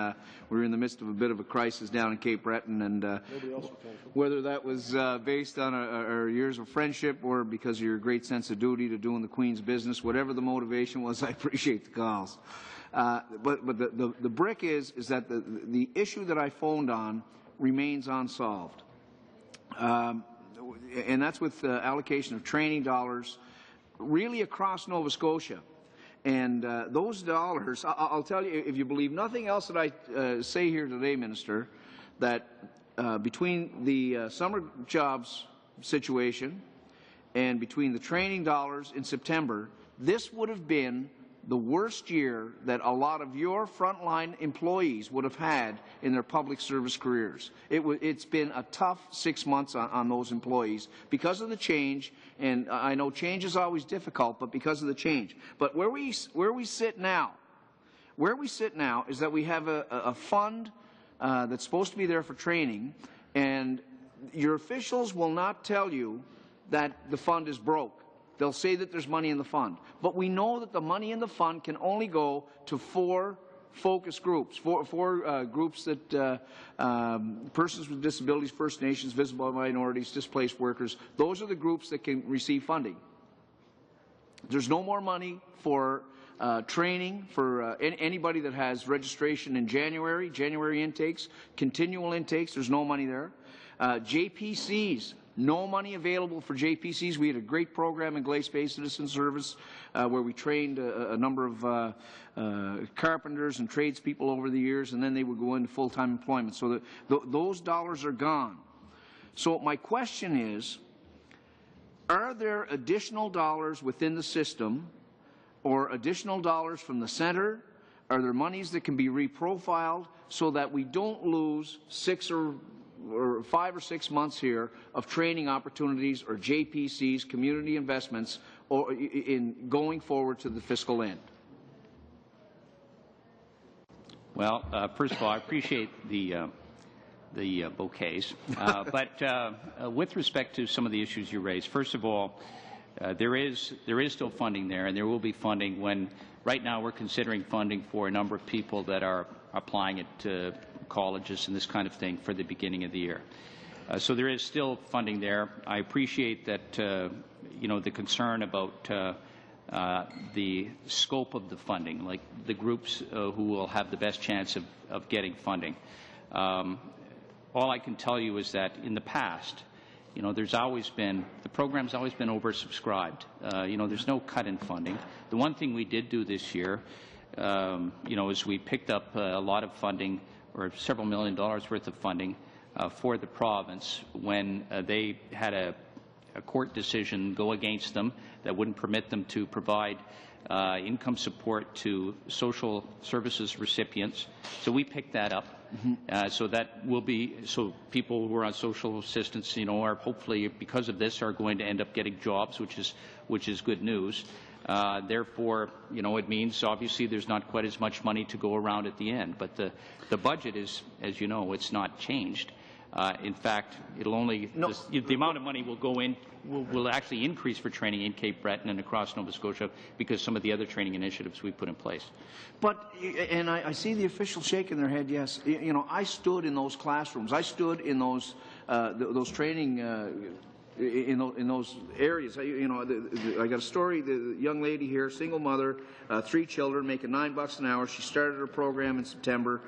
S12: we were in the midst of a bit of a crisis down in Cape Breton, and whether that was based on our years of friendship or because of your great sense of duty to doing the Queen's business, whatever the motivation was, I appreciate the calls. But the brick is that the issue that I phoned on remains unsolved, and that's with allocation of training dollars really across Nova Scotia. And those dollars, I'll tell you, if you believe nothing else that I say here today, Minister, that between the summer jobs situation and between the training dollars in September, this would have been the worst year that a lot of your frontline employees would have had in their public service careers. It's been a tough 6 months on those employees because of the change, and I know change is always difficult, but because of the change. But where we sit now is that we have a fund that's supposed to be there for training, and your officials will not tell you that the fund is broke. They'll say that there's money in the fund. But we know that the money in the fund can only go to 4 focus groups, four groups that persons with disabilities, First Nations, visible minorities, displaced workers, those are the groups that can receive funding. There's no more money for training for anybody that has registration in January intakes, continual intakes, there's no money there. JPCs, no money available for JPCs. We had a great program in Glace Bay Citizen Service where we trained a number of carpenters and tradespeople over the years, and then they would go into full-time employment. So those dollars are gone. So my question is, are there additional dollars within the system or additional dollars from the centre? Are there monies that can be reprofiled so that we don't lose 5 or 6 months here of training opportunities or JPCs, community investments, or in going forward to the fiscal end?
S2: Well, first of all, I appreciate the bouquets, but with respect to some of the issues you raised, first of all, there is still funding there, and there will be funding when. Right now, we're considering funding for a number of people that are applying it to colleges and this kind of thing for the beginning of the year. So there is still funding there. I appreciate that, you know, the concern about the scope of the funding, like the groups who will have the best chance of getting funding. All I can tell you is that in the past, you know, the program's always been oversubscribed. You know, there's no cut in funding. The one thing we did do this year, you know, is we picked up a lot of funding, or several $1 million worth of funding for the province when they had a court decision go against them that wouldn't permit them to provide income support to social services recipients. So we picked that up. So that will be, so people who are on social assistance, you know, are hopefully because of this are going to end up getting jobs, which is good news. Therefore, you know, it means obviously there's not quite as much money to go around at the end. But the budget is, as you know, it's not changed. In fact, it'll only the amount of money will go in will actually increase for training in Cape Breton and across Nova Scotia because some of the other training initiatives we put in place.
S12: But, and I see the officials shaking their head, yes. You know, I stood in those classrooms. I stood in those training in those areas. You know, I got a story. The young lady here, single mother, 3 children, making $9 an hour. She started her program in September.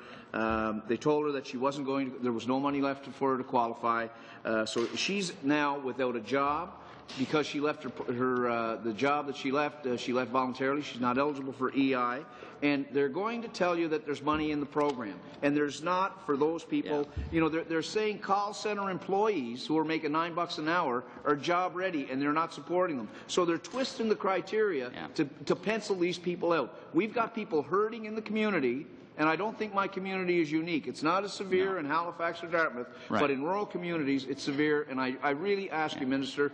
S12: They told her that she wasn't going to, there was no money left for her to qualify. So she's now without a job because she left the job that she left voluntarily. She's not eligible for EI. And they're going to tell you that there's money in the program. And there's not for those people. Yeah. You know, they're saying call center employees who are making $9 an hour are job ready and they're not supporting them. So they're twisting the criteria to pencil these people out. We've got people hurting in the community. And I don't think my community is unique. It's not as severe in Halifax or Dartmouth, but in rural communities it's severe. And I really ask you, Minister,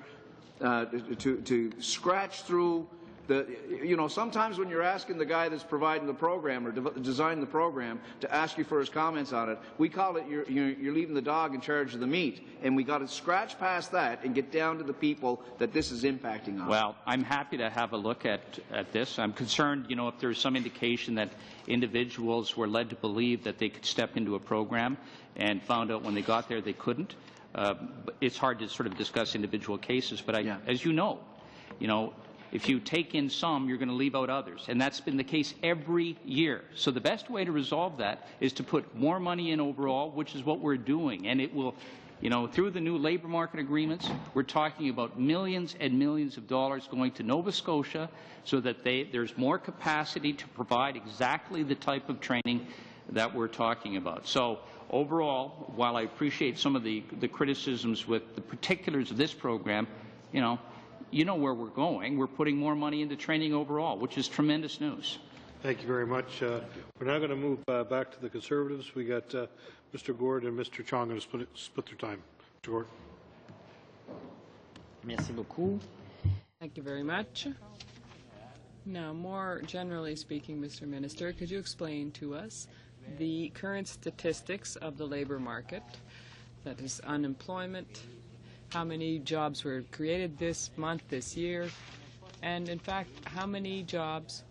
S12: to scratch through the, you know, sometimes when you're asking the guy that's providing the program or designing the program to ask you for his comments on it, we call it you're leaving the dog in charge of the meat. And we got to scratch past that and get down to the people that this is impacting on.
S2: Well, I'm happy to have a look at this. I'm concerned, you know, if there's some indication that individuals were led to believe that they could step into a program and found out when they got there they couldn't. It's hard to sort of discuss individual cases, but as you know, if you take in some, you're going to leave out others. And that's been the case every year. So the best way to resolve that is to put more money in overall, which is what we're doing. And it will, you know, through the new labour market agreements, we're talking about millions and millions of dollars going to Nova Scotia so that there's more capacity to provide exactly the type of training that we're talking about. So overall, while I appreciate some of the criticisms with the particulars of this program, you know where we're going. We're putting more money into training overall, which is tremendous news.
S1: Thank you very much. We're now going to move back to the Conservatives. We got Mr. Gord and Mr. Chong going to split their time. Mr. Gord.
S10: Merci beaucoup.
S3: Thank you very much. Now, more generally speaking, Mr. Minister, could you explain to us the current statistics of the labour market, that is unemployment, how many jobs were created this month, this year, and in fact, how many jobs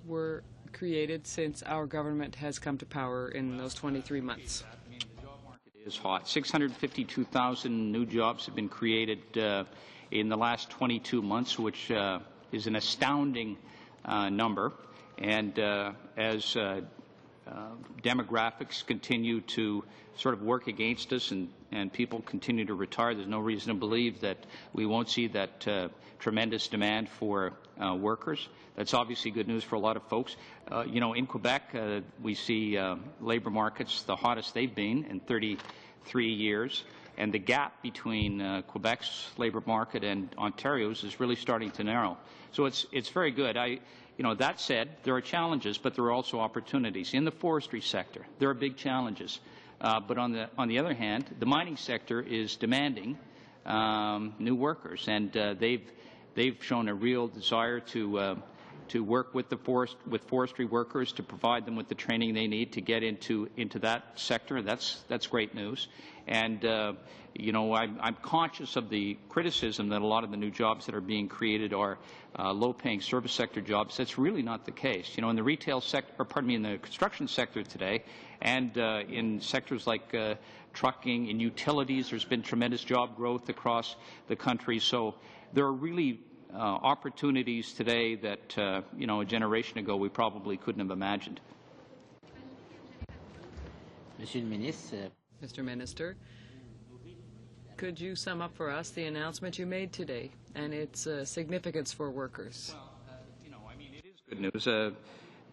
S3: were created since our government has come to power in those 23 months?
S2: The job market is hot. 652,000 new jobs have been created in the last 22 months, which is an astounding number. And as demographics continue to sort of work against us and people continue to retire, there's no reason to believe that we won't see that tremendous demand for workers. That's obviously good news for a lot of folks. In Quebec, we see labour markets the hottest they've been in 33 years. And the gap between Quebec's labour market and Ontario's is really starting to narrow. So it's very good. That said, there are challenges, but there are also opportunities. In the forestry sector, there are big challenges. But on the other hand, the mining sector is demanding new workers, and they've shown a real desire to work with forestry workers to provide them with the training they need to get into that sector. That's great news. And I'm conscious of the criticism that a lot of the new jobs that are being created are low-paying service sector jobs. That's really not the case. In the retail sector, in the construction sector today, and in sectors like trucking and utilities, there's been tremendous job growth across the country. So there are really opportunities today that a generation ago we probably couldn't have imagined.
S10: Monsieur le Ministre.
S3: Mr. Minister, Could you sum up for us the announcement you made today and its significance for workers?
S2: Well, I mean, it is good news.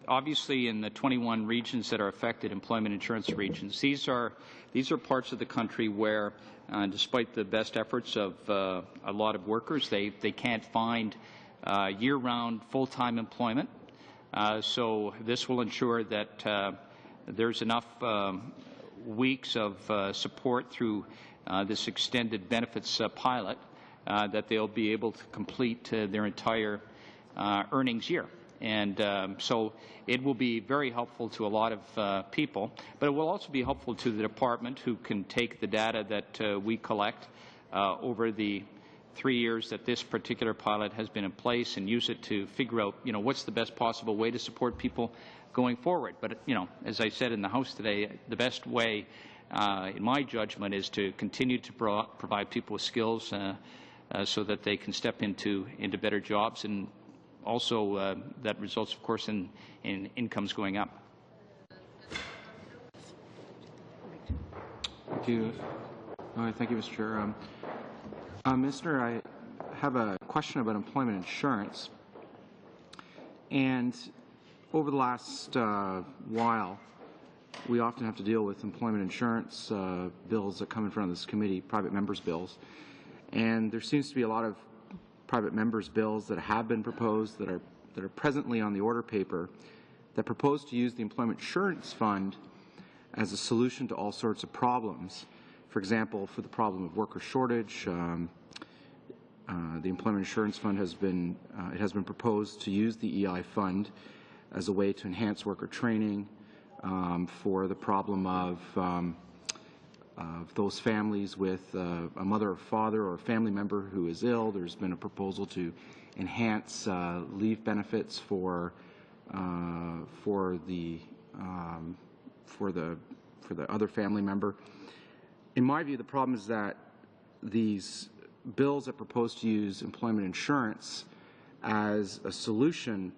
S2: Obviously, in the 21 regions that are affected, employment insurance regions, these are parts of the country where, despite the best efforts of a lot of workers, they can't find year-round full-time employment. So this will ensure that there's enough weeks of support through this extended benefits pilot that they'll be able to complete their entire earnings year. And so it will be very helpful to a lot of people, but it will also be helpful to the department, who can take the data that we collect over the 3 years that this particular pilot has been in place and use it to figure out, what's the best possible way to support people going forward. But, as I said in the House today, the best way, in my judgment, is to continue to provide people with skills so that they can step into better jobs, and also that results, of course, in incomes going up.
S8: Thank you. Thank you, Mr. Chair. Minister, I have a question about employment insurance. And over the last while, we often have to deal with employment insurance bills that come in front of this committee, private members' bills. And there seems to be a lot of private members' bills that have been proposed, that are presently on the order paper, that propose to use the Employment Insurance Fund as a solution to all sorts of problems. For example, for the problem of worker shortage, the Employment Insurance Fund has been proposed to use the EI fund as a way to enhance worker training. For the problem of those families with a mother or father or a family member who is ill, there's been a proposal to enhance leave benefits for the other family member. In my view, the problem is that these bills that propose to use employment insurance as a solution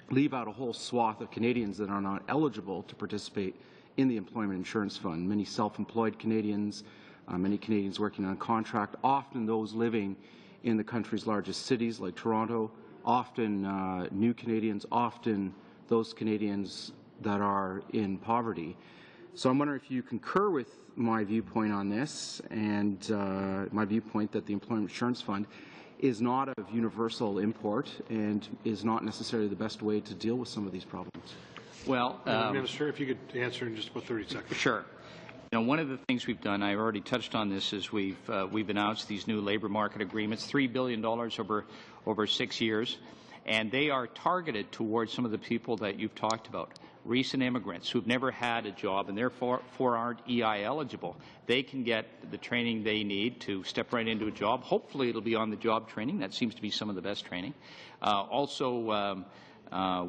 S8: leave out a whole swath of Canadians that are not eligible to participate in the Employment Insurance Fund. Many self-employed Canadians, many Canadians working on contract, often those living in the country's largest cities like Toronto, often new Canadians, often those Canadians that are in poverty. So I'm wondering if you concur with my viewpoint on this, and my viewpoint that the Employment Insurance Fund is not of universal import and is not necessarily the best way to deal with some of these problems.
S1: Well, Minister, if you could answer in just about 30 seconds.
S2: Sure. One of the things we've done, I've already touched on this, is we've announced these new labour market agreements, $3 billion over 6 years, and they are targeted towards some of the people that you've talked about. Recent immigrants who've never had a job and therefore aren't EI eligible. They can get the training they need to step right into a job. Hopefully it'll be on-the-job training. That seems to be some of the best training. Also,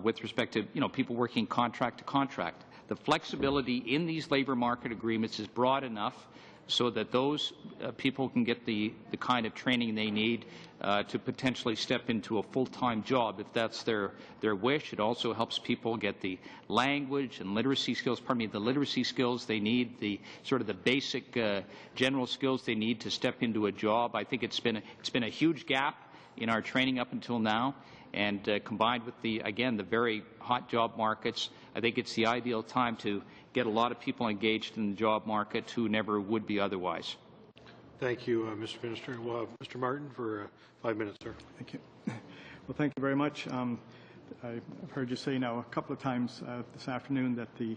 S2: with respect to people working contract to contract, the flexibility in these labour market agreements is broad enough so that those people can get the kind of training they need to potentially step into a full-time job if that's their wish. It also helps people get the language and literacy skills, the literacy skills they need, the sort of the basic general skills they need to step into a job. I think it's been a huge gap in our training up until now, and combined with the very hot job markets, I think it's the ideal time to get a lot of people engaged in the job market who never would be otherwise.
S1: Thank you, Mr. Minister. Well, Mr. Martin, for 5 minutes, sir.
S6: Thank you. Well, thank you very much. I've heard you say now a couple of times this afternoon that the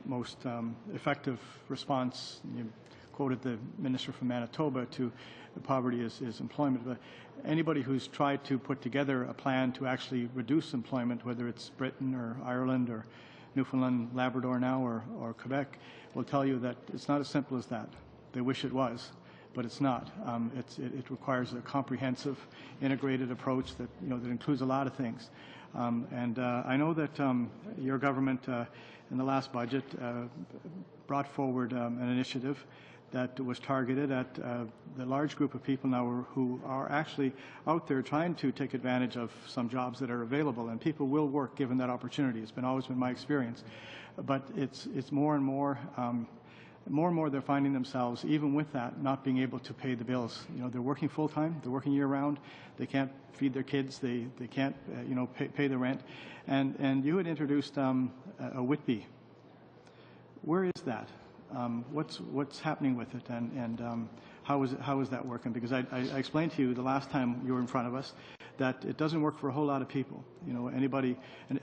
S6: most effective response, you quoted the Minister from Manitoba, to poverty is employment. But anybody who's tried to put together a plan to actually reduce employment, whether it's Britain or Ireland or Newfoundland, Labrador now, or Quebec, will tell you that it's not as simple as that. They wish it was, but it's not. It requires a comprehensive, integrated approach that that includes a lot of things. I know that your government in the last budget brought forward an initiative that was targeted at the large group of people now who are actually out there trying to take advantage of some jobs that are available, and people will work given that opportunity. It's always been my experience, but it's more and more more and more they're finding themselves, even with that, not being able to pay the bills. You know, they're working full-time, they're working year-round, they can't feed their kids, they can't, you know, pay the rent. And you had introduced a Whitby. Where is that? What's happening with it, and how is that working? Because I explained to you the last time you were in front of us that it doesn't work for a whole lot of people. You know,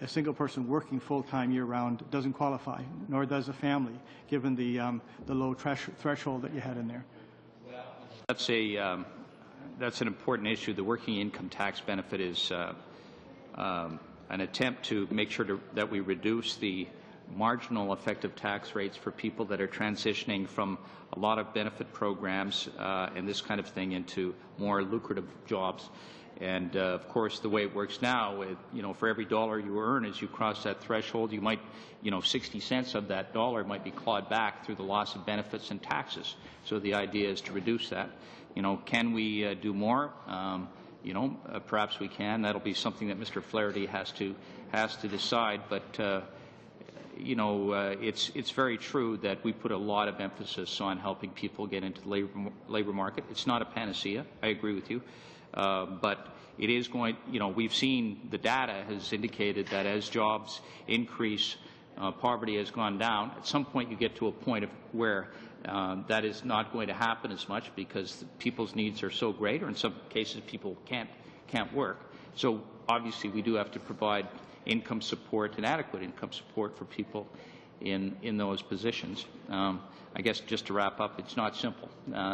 S6: a single person working full-time year-round doesn't qualify, nor does a family, given the low threshold that you had in there.
S2: That's an important issue. The working income tax benefit is an attempt to make sure that we reduce the marginal effective tax rates for people that are transitioning from a lot of benefit programs and this kind of thing into more lucrative jobs. And of course, the way it works now, you know, for every dollar you earn as you cross that threshold, you might, you know, 60 cents of that dollar might be clawed back through the loss of benefits and taxes. So the idea is to reduce that. You know, can we do more? You know, perhaps we can. That'll be something that Mr. Flaherty has to decide. But you know, it's very true that we put a lot of emphasis on helping people get into the labor market. It's not a panacea. I agree with you. But it is going, you know, we've seen the data has indicated that as jobs increase, poverty has gone down. At some point you get to a point of where that is not going to happen as much because people's needs are so great, or in some cases people can't work. So obviously we do have to provide income support and adequate income support for people in those positions. I guess just to wrap up, it's not simple.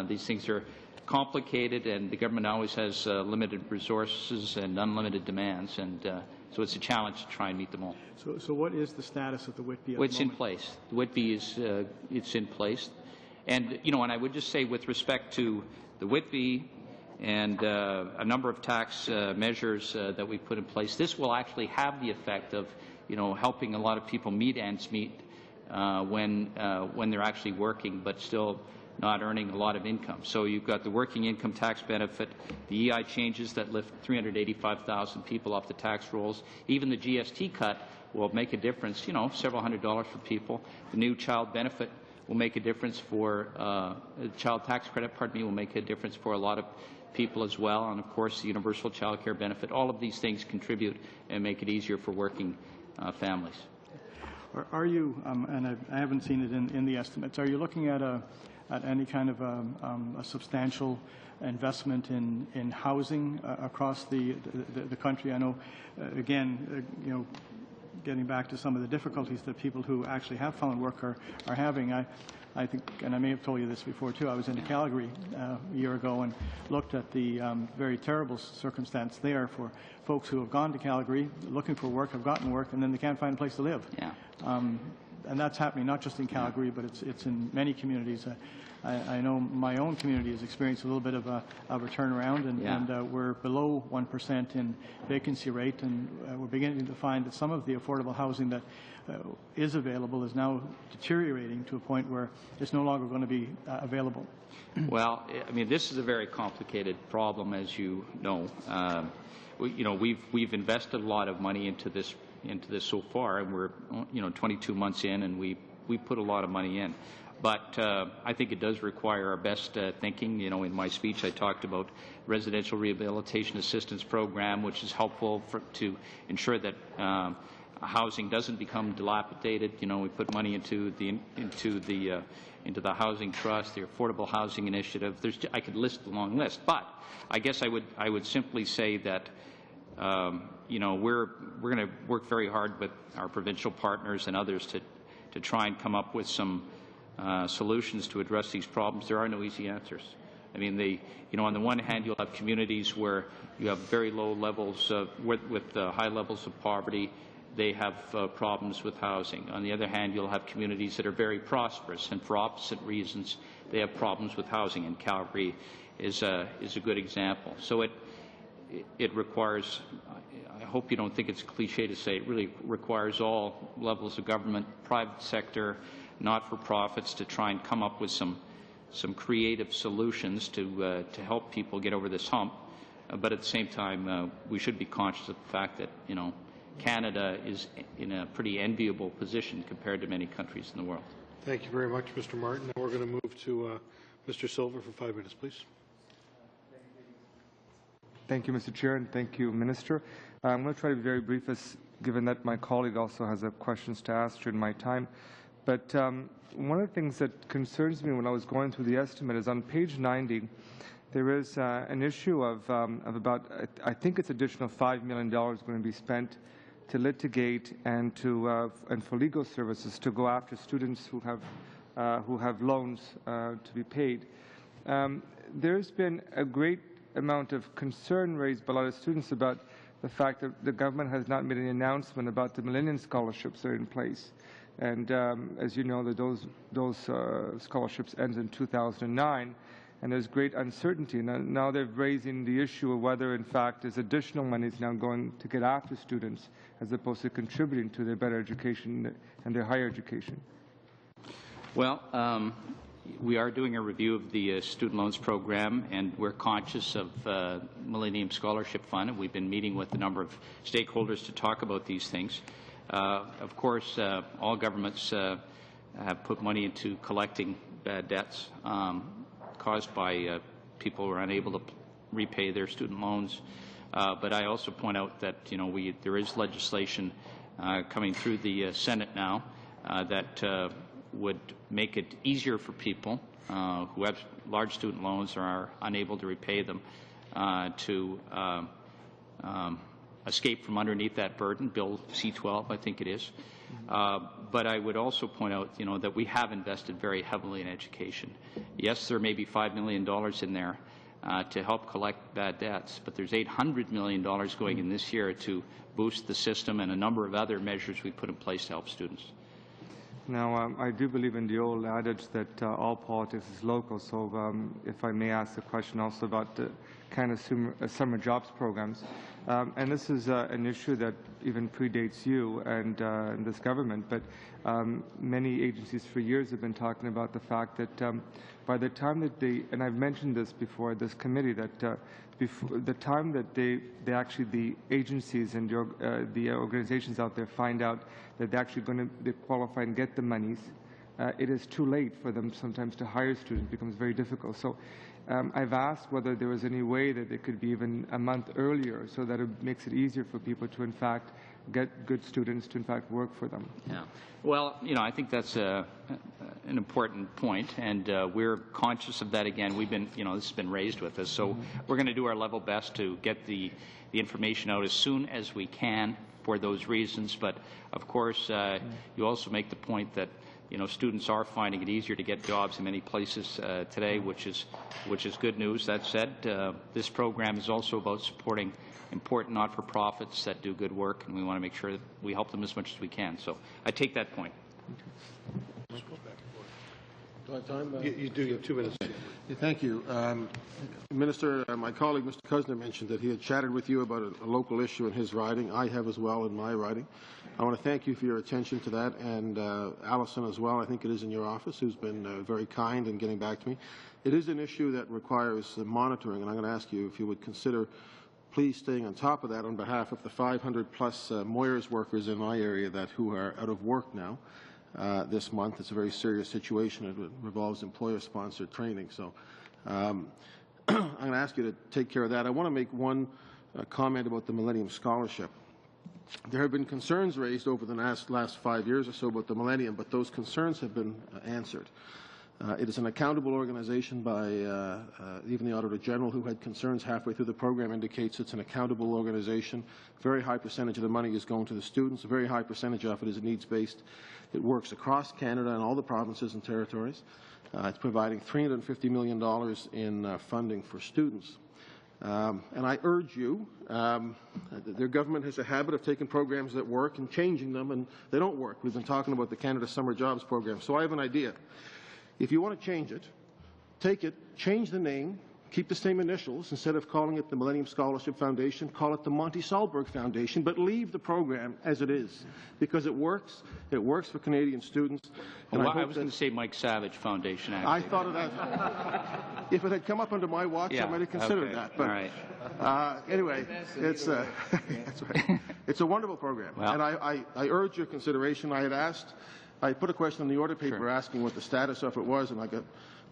S2: These things are complicated, and the government always has limited resources and unlimited demands, and so it's a challenge to try and meet them all.
S6: So what is the status of the Whitby?
S2: Well, it's in place. The Whitby is it's in place, and you know, and I would just say with respect to the Whitby and a number of tax measures that we put in place, this will actually have the effect of, you know, helping a lot of people meet ends meet when they're actually working, but still not earning a lot of income. So you've got the working income tax benefit, the EI changes that lift 385,000 people off the tax rolls. Even the GST cut will make a difference, you know, several $100s for people. The new child benefit will make a difference for, child tax credit, pardon me, will make a difference for a lot of people as well. And of course, the universal child care benefit. All of these things contribute and make it easier for working families.
S6: Are you, and I haven't seen it in the estimates, are you looking at any kind of a substantial investment in housing across the country? I know, again, you know, getting back to some of the difficulties that people who actually have found work are having. I think, and I may have told you this before too, I was in Calgary a year ago and looked at the very terrible circumstance there for folks who have gone to Calgary looking for work, have gotten work, and then they can't find a place to live. Yeah. And that's happening not just in Calgary, but it's in many communities. I know my own community has experienced a little bit of a turnaround, and we're below 1% in vacancy rate, and we're beginning to find that some of the affordable housing that is available is now deteriorating to a point where it's no longer going to be available.
S2: Well, I mean, this is a very complicated problem, as you know. You know, we've invested a lot of money into this so far, and we're, you know, 22 months in, and we put a lot of money in. But I think it does require our best thinking. You know, in my speech I talked about residential rehabilitation assistance program, which is helpful to ensure that housing doesn't become dilapidated. You know, we put money into the housing trust, the affordable housing initiative. I could list a long list, but I guess I would simply say that you know, we're going to work very hard with our provincial partners and others to try and come up with some solutions to address these problems. There are no easy answers. I mean, you know, on the one hand, you'll have communities where you have very low levels with high levels of poverty. They have problems with housing. On the other hand, you'll have communities that are very prosperous, and for opposite reasons, they have problems with housing. And Calgary is a good example. So it requires, I hope you don't think it's a cliche to say, it really requires all levels of government, private sector, not-for-profits to try and come up with some creative solutions to help people get over this hump. But at the same time, we should be conscious of the fact that, you know, Canada is in a pretty enviable position compared to many countries in the world.
S1: Thank you very much, Mr. Martin. Now we're going to move to Mr. Silver for 5 minutes, please.
S13: Thank you, Mr. Chair, and thank you, Minister. I'm going to try to be very brief, given that my colleague also has questions to ask during my time. But one of the things that concerns me when I was going through the estimate is on page 90, there is an issue of about, I think it's additional $5 million going to be spent to litigate and for legal services to go after students who have loans to be paid. There's been a great amount of concern raised by a lot of students about the fact that the government has not made any announcement about the Millennium Scholarships that are in place. And as you know, that those scholarships ends in 2009, and there's great uncertainty. Now they're raising the issue of whether, in fact, there's additional monies now going to get after students as opposed to contributing to their better education and their higher education.
S2: Well, we are doing a review of the student loans program, and we're conscious of Millennium Scholarship Fund, and we've been meeting with a number of stakeholders to talk about these things. Of course, all governments have put money into collecting bad debts caused by people who are unable to repay their student loans. But I also point out that there is legislation coming through the Senate now that would make it easier for people who have large student loans or are unable to repay them to escape from underneath that burden. Bill C-12, I think it is. But I would also point out, that we have invested very heavily in education. Yes, there may be $5 million in there to help collect bad debts, but there's $800 million going in this year to boost the system and a number of other measures we put in place to help students.
S13: Now, I do believe in the old adage that all politics is local, so if I may ask a question also about the kind of summer jobs programs. And this is an issue that even predates you and this government, but many agencies for years have been talking about the fact that by the time that they, and I've mentioned this before this committee, that before the time that the agencies and the organizations out there find out that they're actually going to qualify and get the monies, it is too late for them sometimes to hire students. It becomes very difficult. So I've asked whether there was any way that it could be even a month earlier so that it makes it easier for people to, in fact, get good students to, in fact, work for them.
S2: Yeah. Well, I think that's an important point, and we're conscious of that. Again, we've been, this has been raised with us, so we're going to do our level best to get the information out as soon as we can for those reasons. But, of course, you also make the point that students are finding it easier to get jobs in many places today, which is good news. That said, this program is also about supporting important not-for-profits that do good work, and we want to make sure that we help them as much as we can. So I take that point.
S4: Do I have time?
S1: You do. You have 2 minutes.
S4: Yeah, thank you. Minister, my colleague, Mr. Kuzner, mentioned that he had chatted with you about a local issue in his riding. I have as well in my riding. I want to thank you for your attention to that, and Alison as well, I think it is in your office, who's been very kind in getting back to me. It is an issue that requires monitoring, and I'm going to ask you if you would consider please staying on top of that on behalf of the 500-plus Moyers workers in my area who are out of work now this month. It's a very serious situation. It involves employer-sponsored training. So I'm going to ask you to take care of that. I want to make one comment about the Millennium Scholarship. There have been concerns raised over the last 5 years or so about the Millennium, but those concerns have been answered. It is an accountable organization by even the Auditor General, who had concerns halfway through the program, indicates it's an accountable organization. A very high percentage of the money is going to the students. A very high percentage of it is needs-based. It works across Canada and all the provinces and territories. It's providing $350 million in funding for students. And I urge you, their government has a habit of taking programs that work and changing them, and they don't work. We've been talking about the Canada Summer Jobs Program. So I have an idea. If you want to change it, take it, change the name, keep the same initials. Instead of calling it the Millennium Scholarship Foundation, call it the Monty Solberg Foundation, but leave the program as it is, because it works. It works for Canadian students. And
S2: well, I was going to say Mike Savage Foundation, actually.
S4: I thought of that. If it had come up under my watch, I might have considered that. But, all right. Anyway, it's that's right. It's a wonderful program, and I urge your consideration. I had asked I put a question in the order paper asking what the status of it was, and I got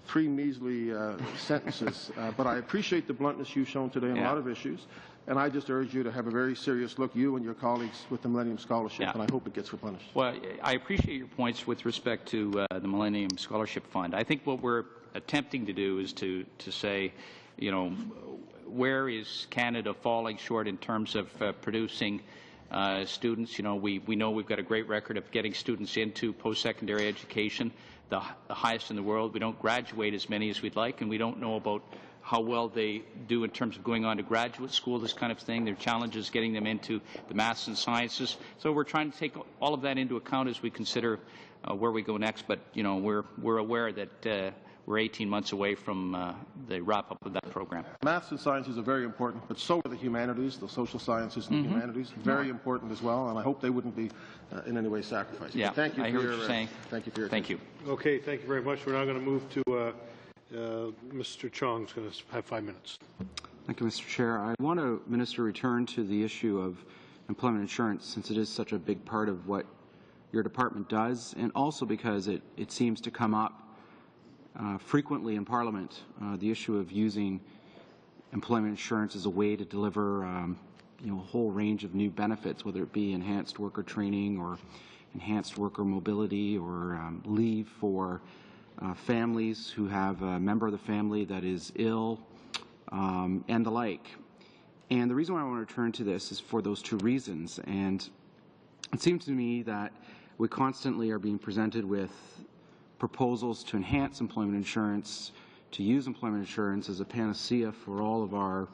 S4: 3 measly sentences. But I appreciate the bluntness you've shown today on a lot of issues, and I just urge you to have a very serious look, you and your colleagues, with the Millennium Scholarship, and I hope it gets replenished.
S2: Well, I appreciate your points with respect to the Millennium Scholarship Fund. I think what we're attempting to do is to say, you know, where is Canada falling short in terms of producing students? You know, we know we've got a great record of getting students into post-secondary education, the highest in the world. We don't graduate as many as we'd like, and we don't know about how well they do in terms of going on to graduate school, this kind of thing. There are challenges getting them into the maths and sciences. So we're trying to take all of that into account as we consider where we go next. But, you know, we're aware that we're 18 months away from the wrap-up of that program.
S4: Maths and sciences are very important, but so are the humanities, the social sciences and the humanities. Very important as well, and I hope they wouldn't be in any way sacrificed.
S2: Yeah,
S4: Thank you
S2: I hear what you're saying.
S4: Thank you for your
S2: Thank you.
S1: Okay, thank you very much. We're now going to move to Mr. Chong's going to have 5 minutes.
S14: Thank you, Mr. Chair. I want to, Minister, return to the issue of employment insurance, since it is such a big part of what your department does, and also because it seems to come up frequently in Parliament, the issue of using employment insurance as a way to deliver you know, a whole range of new benefits, whether it be enhanced worker training or enhanced worker mobility or leave for families who have a member of the family that is ill and the like. And the reason why I want to return to this is for those 2 reasons. And it seems to me that we constantly are being presented with proposals to enhance employment insurance, to use employment insurance as a panacea for all of our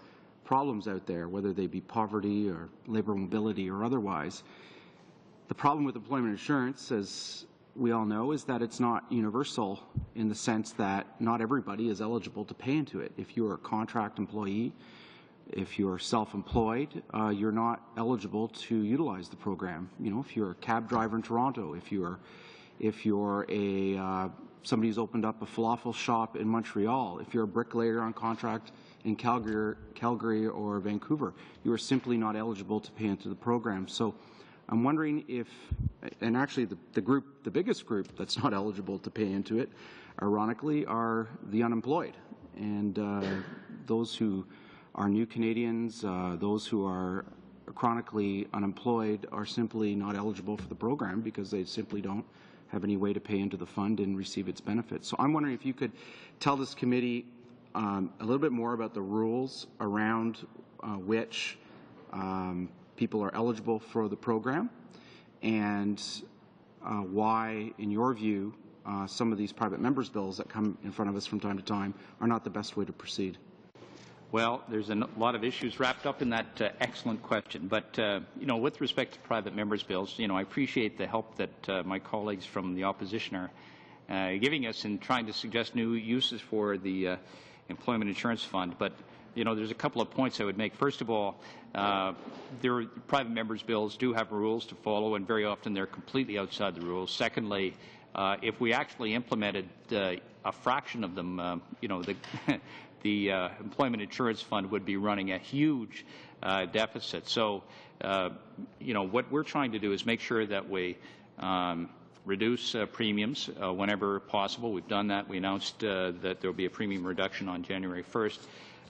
S14: problems out there, whether they be poverty or labor mobility or otherwise. The problem with employment insurance, as we all know, is that it's not universal in the sense that not everybody is eligible to pay into it. If you're a contract employee, if you're self-employed, you're not eligible to utilize the program. You know, if you're a cab driver in Toronto, if you're a somebody who's opened up a falafel shop in Montreal, if you're a bricklayer on contract in Calgary or Vancouver, you are simply not eligible to pay into the program. So I'm wondering if, and actually the biggest group that's not eligible to pay into it, ironically, are the unemployed. And those who are new Canadians, those who are chronically unemployed are simply not eligible for the program because they simply don't have any way to pay into the fund and receive its benefits. So I'm wondering if you could tell this committee a little bit more about the rules around which people are eligible for the program, and why, in your view, some of these private members' bills that come in front of us from time to time are not the best way to proceed.
S2: Well, there's a lot of issues wrapped up in that excellent question. But, you know, with respect to private members' bills, you know, I appreciate the help that my colleagues from the opposition are giving us in trying to suggest new uses for the Employment Insurance Fund. But, you know, there's a couple of points I would make. First of all, private members' bills do have rules to follow, and very often they're completely outside the rules. Secondly, if we actually implemented a fraction of them, you know, the Employment Insurance Fund would be running a huge deficit. So, you know, what we're trying to do is make sure that we reduce premiums whenever possible. We've done that. We announced that there will be a premium reduction on January 1st.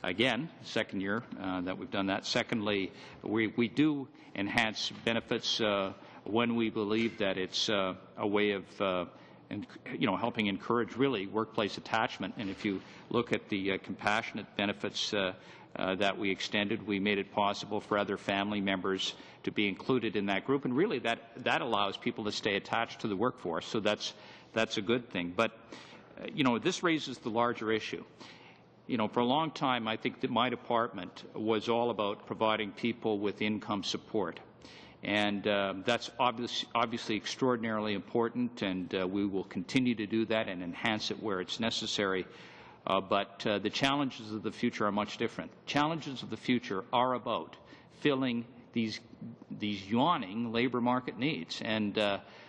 S2: Again, second year that we've done that. Secondly, we do enhance benefits when we believe that it's a way of you know, helping encourage really workplace attachment. And if you look at the compassionate benefits that we extended, we made it possible for other family members to be included in that group, and really that allows people to stay attached to the workforce. So that's a good thing. But you know, this raises the larger issue. You know, for a long time, I think that my department was all about providing people with income support. And that's obviously extraordinarily important, and we will continue to do that and enhance it where it's necessary. But the challenges of the future are much different. Challenges of the future are about filling these yawning labor market needs. And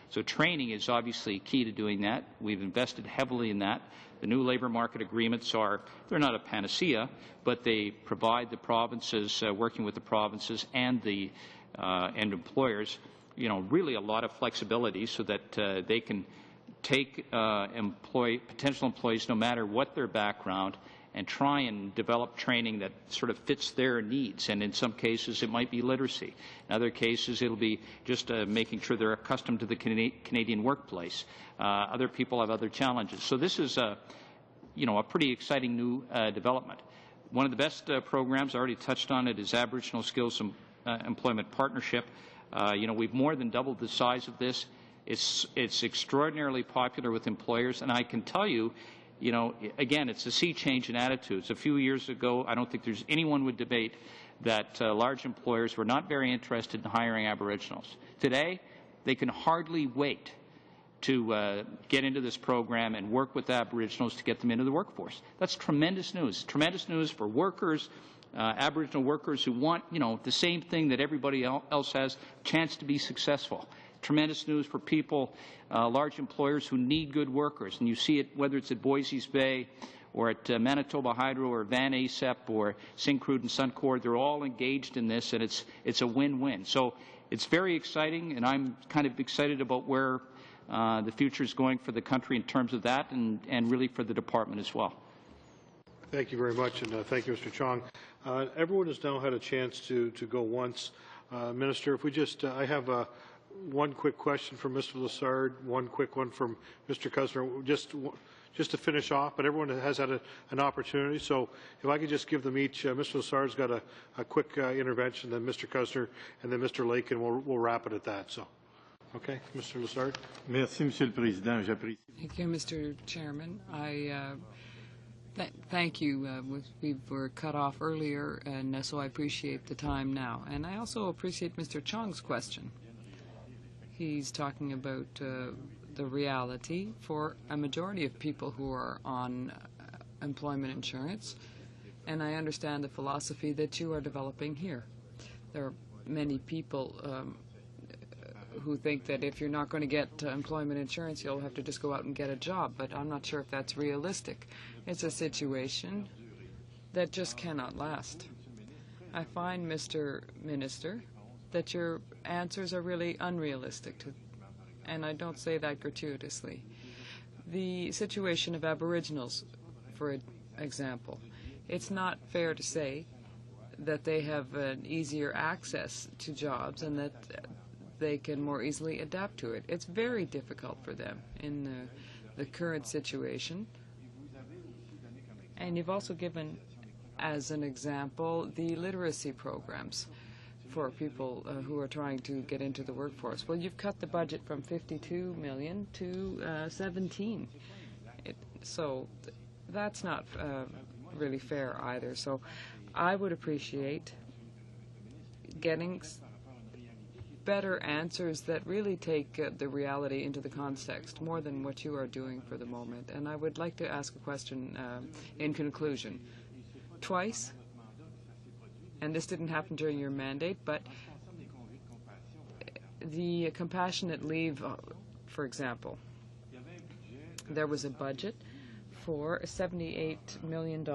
S2: so training is obviously key to doing that. We've invested heavily in that. The new labor market agreements they're not a panacea, but they provide the provinces, working with the provinces and the and employers really a lot of flexibility so that they can take potential employees, no matter what their background, and try and develop training that sort of fits their needs. And in some cases, it might be literacy. In other cases, it'll be just making sure they're accustomed to the Canadian workplace. Other people have other challenges. So this is a pretty exciting new development. One of the best programs, I already touched on it, is Aboriginal Skills Employment Partnership. We've more than doubled the size of this. It's extraordinarily popular with employers, and I can tell you, again, it's a sea change in attitudes. A few years ago, I don't think there's anyone would debate that large employers were not very interested in hiring Aboriginals. Today, they can hardly wait to get into this program and work with Aboriginals to get them into the workforce. That's tremendous news. Tremendous news for workers, Aboriginal workers who want, the same thing that everybody else has, chance to be successful. Tremendous news for people, large employers who need good workers. And you see it whether it's at Boise's Bay or at Manitoba Hydro or Van Acep or Syncrude and Suncor. They're all engaged in this, and it's a win-win. So it's very exciting, and I'm kind of excited about where the future is going for the country in terms of that, and really for the department as well.
S1: Thank you very much, and thank you, Mr. Chong. Everyone has now had a chance to go once. Minister, if we just, I have one quick question from Mr. Lessard, one quick one from Mr. Cuzner, just to finish off, but everyone has had an opportunity, so if I could just give them each, Mr. Lessard's got a quick intervention, then Mr. Cuzner, and then Mr. Lake, and we'll wrap it at that. So, okay, Mr. Lessard.
S5: Merci, Monsieur le Président. J'apprécie.
S3: Thank you, Mr. Chairman. Thank you. We were cut off earlier, and so I appreciate the time now. And I also appreciate Mr. Chong's question. He's talking about the reality for a majority of people who are on employment insurance, and I understand the philosophy that you are developing here. There are many people who think that if you're not going to get employment insurance, you'll have to just go out and get a job, but I'm not sure if that's realistic. It's a situation that just cannot last. I find, Mr. Minister, that your answers are really unrealistic, and I don't say that gratuitously. The situation of Aboriginals, for example, it's not fair to say that they have an easier access to jobs and that they can more easily adapt to it. It's very difficult for them in the current situation. And you've also given, as an example, the literacy programs for people who are trying to get into the workforce. Well, you've cut the budget from 52 million to 17. So that's not really fair either. So I would appreciate getting better answers that really take the reality into the context, more than what you are doing for the moment. And I would like to ask a question in conclusion. Twice, and this didn't happen during your mandate, but the compassionate leave, for example, there was a budget for $78 million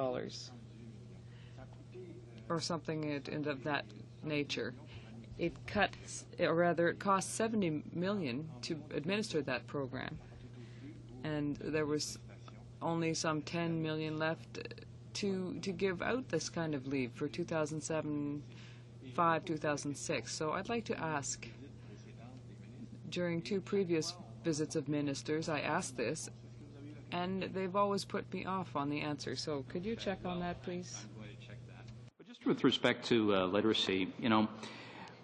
S3: or something of that nature. It cost $70 million to administer that program, and there was only some $10 million left to give out this kind of leave for 2007, 2006. So I'd like to ask, during 2 previous visits of ministers, I asked this, and they've always put me off on the answer. So could you check on that, please?
S2: But just with respect to literacy,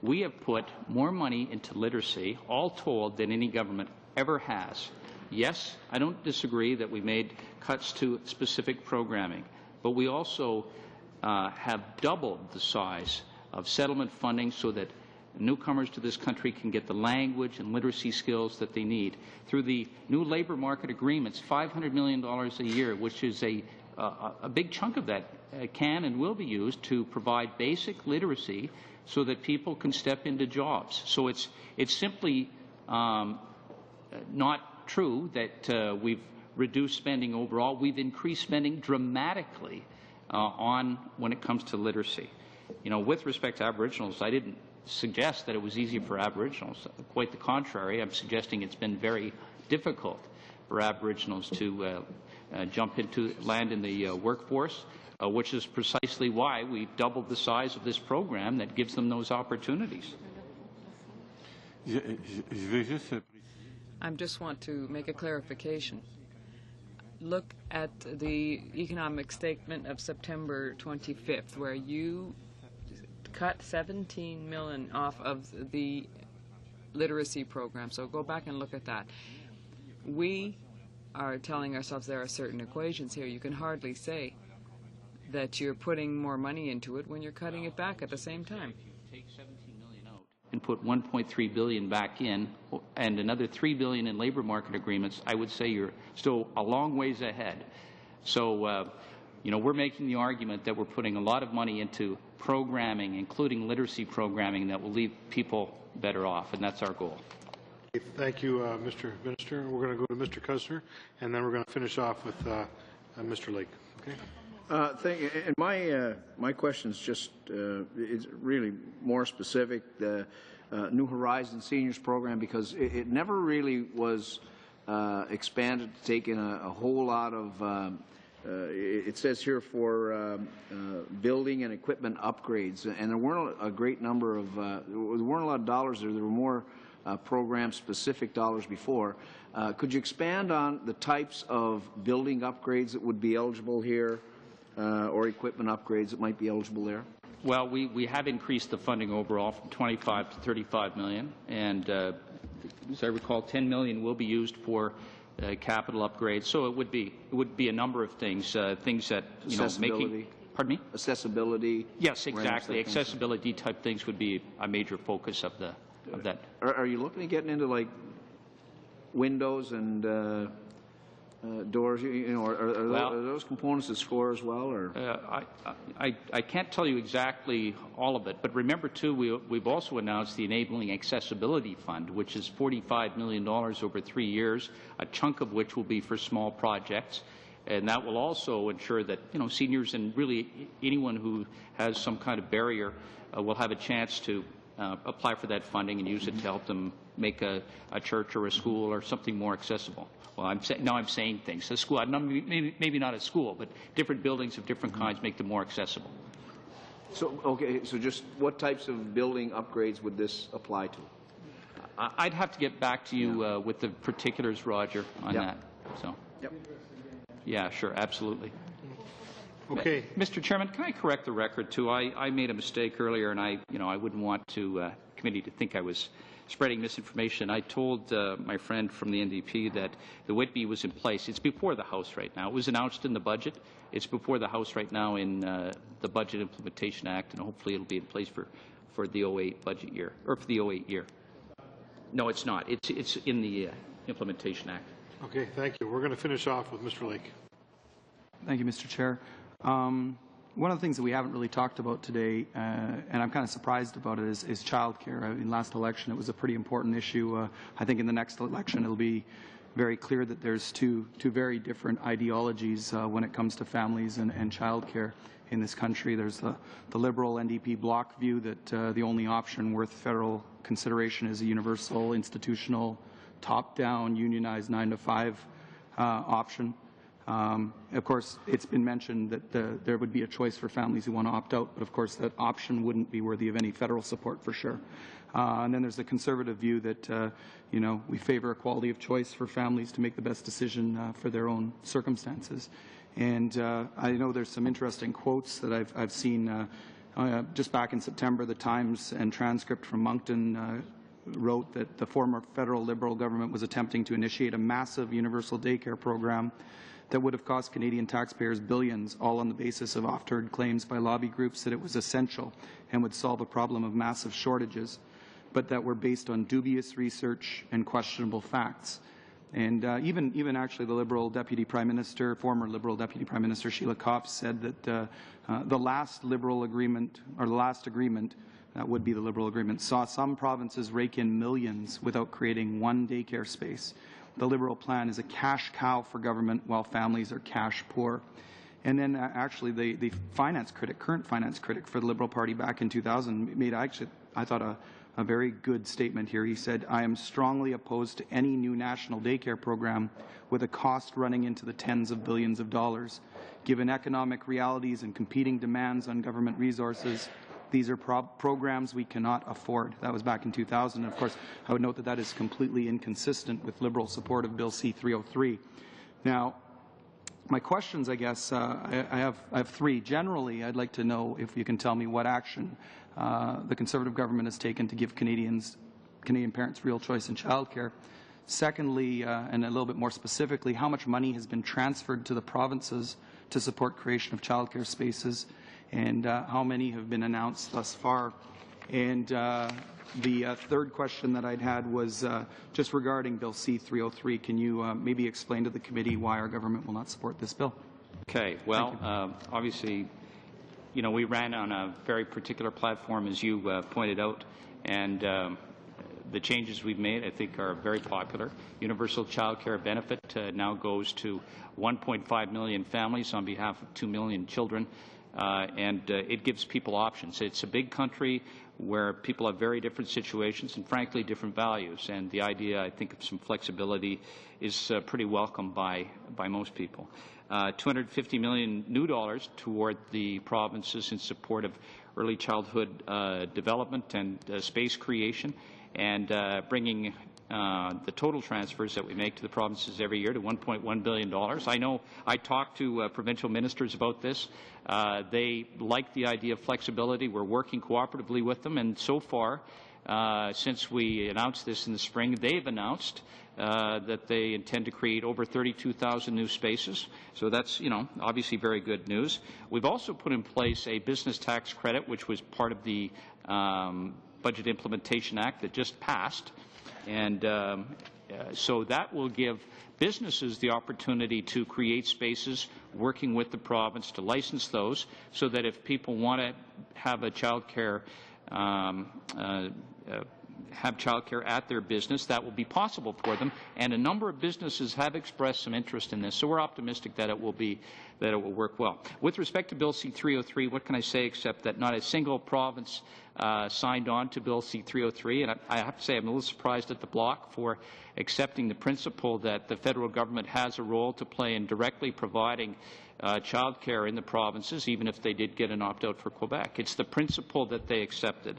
S2: we have put more money into literacy, all told, than any government ever has. Yes, I don't disagree that we made cuts to specific programming, but we also have doubled the size of settlement funding so that newcomers to this country can get the language and literacy skills that they need. Through the new labor market agreements, $500 million a year, which is a big chunk of that can and will be used to provide basic literacy so that people can step into jobs. So it's simply not true that we've reduced spending overall. We've increased spending dramatically when it comes to literacy. with respect to Aboriginals, I didn't suggest that it was easy for Aboriginals. Quite the contrary. I'm suggesting it's been very difficult for Aboriginals to jump into land in the workforce, which is precisely why we've doubled the size of this program that gives them those opportunities.
S3: I just want to make a clarification. Look at the economic statement of September 25th, where you cut $17 million off of the literacy program. So go back and look at that. We are telling ourselves there are certain equations here. You can hardly say that you're putting more money into it when you're cutting it back at the same time.
S2: Take $17 million out and put $1.3 billion back in, and another $3 billion in labor market agreements. I would say you're still a long ways ahead. So, we're making the argument that we're putting a lot of money into programming, including literacy programming, that will leave people better off, and that's our goal.
S1: Thank you, Mr. Minister. We're going to go to Mr. Cuzner, and then we're going to finish off with Mr. Lake. Okay.
S12: Thank you. And my question is just it's really more specific. The New Horizons Seniors Program, because it never really was expanded to take in a whole lot of. It says here for building and equipment upgrades, and there weren't a great number of. There weren't a lot of dollars there. There were more program-specific dollars before. Could you expand on the types of building upgrades that would be eligible here? Or equipment upgrades that might be eligible there?
S2: Well, we have increased the funding overall from 25 to 35 million, and as I recall, 10 million will be used for capital upgrades. So it would be a number of things, things that making. Pardon me?
S12: Accessibility.
S2: Yes, exactly. Accessibility type things would be a major focus of that.
S12: Are you looking at getting into like windows and doors, are those components that score as well, or?
S2: I can't tell you exactly all of it, but remember too, we've also announced the Enabling Accessibility Fund, which is $45 million over 3 years, a chunk of which will be for small projects, and that will also ensure that seniors and really anyone who has some kind of barrier will have a chance to apply for that funding and use it to help them make a church or a school or something more accessible. Well, I'm saying things. A school, maybe not a school, but different buildings of different kinds make them more accessible.
S12: So, okay, so just what types of building upgrades would this apply to?
S2: I'd have to get back to you with the particulars, Roger, on that. So.
S12: Yep.
S2: Yeah, sure, absolutely.
S1: Okay.
S2: Mr. Chairman, can I correct the record too? I made a mistake earlier, and I wouldn't want to committee to think I was spreading misinformation. I told my friend from the NDP that the Whitby was in place. It's before the House right now. It was announced in the budget. It's before the House right now in the Budget Implementation Act, and hopefully it'll be in place for the 08 budget year, or for the 08 year. No, it's not. It's in the Implementation Act.
S1: Okay, thank you. We're going to finish off with Mr. Lake.
S8: Thank you, Mr. Chair. One of the things that we haven't really talked about today, and I'm kind of surprised about it, is child care. In last election, it was a pretty important issue. I think in the next election, it'll be very clear that there's two very different ideologies when it comes to families and child care in this country. There's the Liberal NDP bloc view that the only option worth federal consideration is a universal, institutional, top-down, unionized 9-to-5 option. Of course, it's been mentioned that there would be a choice for families who want to opt out, but of course that option wouldn't be worthy of any federal support for sure. And then there's the conservative view that, we favor equality of choice for families to make the best decision for their own circumstances. And I know there's some interesting quotes that I've seen just back in September. The Times and Transcript from Moncton wrote that the former federal Liberal government was attempting to initiate a massive universal daycare program that would have cost Canadian taxpayers billions, all on the basis of oft-heard claims by lobby groups that it was essential and would solve a problem of massive shortages, but that were based on dubious research and questionable facts. And even actually the Liberal Deputy Prime Minister, former Liberal Deputy Prime Minister Sheila Copps said that the last Liberal agreement, or the last agreement, that would be the Liberal agreement, saw some provinces rake in millions without creating one daycare space. The Liberal plan is a cash cow for government while families are cash poor. And then actually the finance critic, current finance critic for the Liberal Party back in 2000 made actually, I thought, a very good statement here. He said, "I am strongly opposed to any new national daycare program with a cost running into the tens of billions of dollars. Given economic realities and competing demands on government resources, these are programs we cannot afford." That was back in 2000. And of course, I would note that that is completely inconsistent with Liberal support of Bill C-303. Now, my questions, I guess, I have three. Generally, I'd like to know if you can tell me what action the Conservative government has taken to give Canadian parents real choice in childcare. Secondly, and a little bit more specifically, how much money has been transferred to the provinces to support creation of childcare spaces, and how many have been announced thus far? And the third question that I'd had was just regarding Bill C-303. Can you maybe explain to the committee why our government will not support this bill?
S2: Okay. Well, obviously, you know, we ran on a very particular platform, as you pointed out, and the changes we've made, I think, are very popular. Universal child care benefit now goes to 1.5 million families on behalf of 2 million children, and it gives people options. It's a big country where people have very different situations and, frankly, different values, and the idea, I think, of some flexibility is pretty welcome by most people. $250 million new dollars toward the provinces in support of early childhood development and space creation, and bringing the total transfers that we make to the provinces every year to $1.1 billion. I know I talked to provincial ministers about this. They like the idea of flexibility. We're working cooperatively with them, and so far, since we announced this in the spring, they've announced that they intend to create over 32,000 new spaces. So that's, you know, obviously very good news. We've also put in place a business tax credit, which was part of the Budget Implementation Act that just passed. And so that will give businesses the opportunity to create spaces, working with the province to license those, so that if people want to have a childcare at their business, that will be possible for them. And a number of businesses have expressed some interest in this, so we're optimistic that it will work well. With respect to Bill C-303, what can I say except that not a single province signed on to Bill C-303, and I have to say I'm a little surprised at the Bloc for accepting the principle that the federal government has a role to play in directly providing child care in the provinces, even if they did get an opt-out for Quebec. It's the principle that they accepted.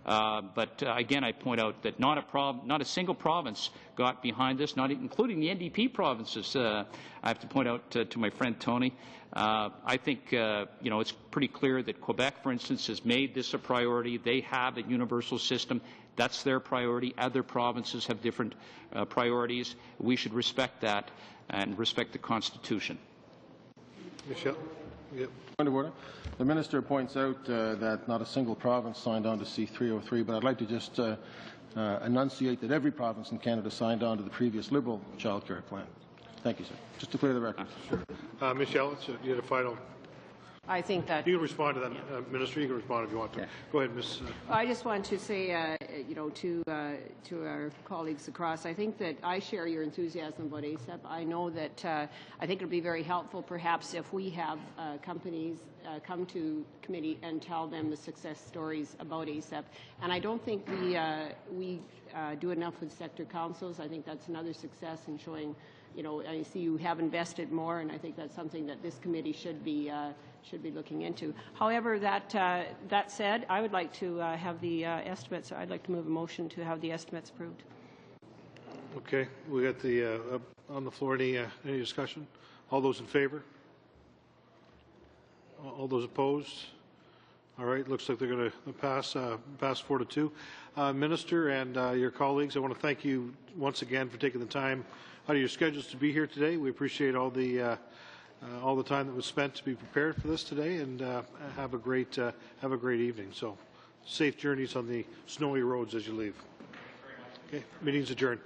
S2: But again, I point out that not a single province got behind this, not including the NDP provinces. I have to point out to my friend Tony, I think you know, it's pretty clear that Quebec, for instance, has made this a priority. They have a universal system. That's their priority. Other provinces have different priorities. We should respect that and respect the Constitution.
S1: Michelle? Yep.
S4: Point of order. The Minister points out that not a single province signed on to C-303, but I'd like to just enunciate that every province in Canada signed on to the previous Liberal childcare plan. Thank you, sir. Just to clear the record.
S1: Sure. Michelle, you had a final.
S7: I think that
S1: you can respond to that, Minister. You can respond if you want to. Yeah. Go ahead, Ms.
S7: I just want to say, you know, to our colleagues across, I think that I share your enthusiasm about ASAP. I know that I think it would be very helpful, perhaps, if we have companies come to committee and tell them the success stories about ASAP. And I don't think we do enough with sector councils. I think that's another success in showing. You know, I see you have invested more, and I think that's something that this committee should be looking into. However, that said, I would like to have the estimates. I'd like to move a motion to have the estimates approved.
S1: Okay, we got the on the floor. Any discussion? All those in favour? All those opposed? All right, looks like they're going to pass 4-2. Minister and your colleagues, I want to thank you once again for taking the time out of your schedules to be here today. We appreciate all the time that was spent to be prepared for this today, and have a great evening. So, safe journeys on the snowy roads as you leave. Okay, meeting's adjourned.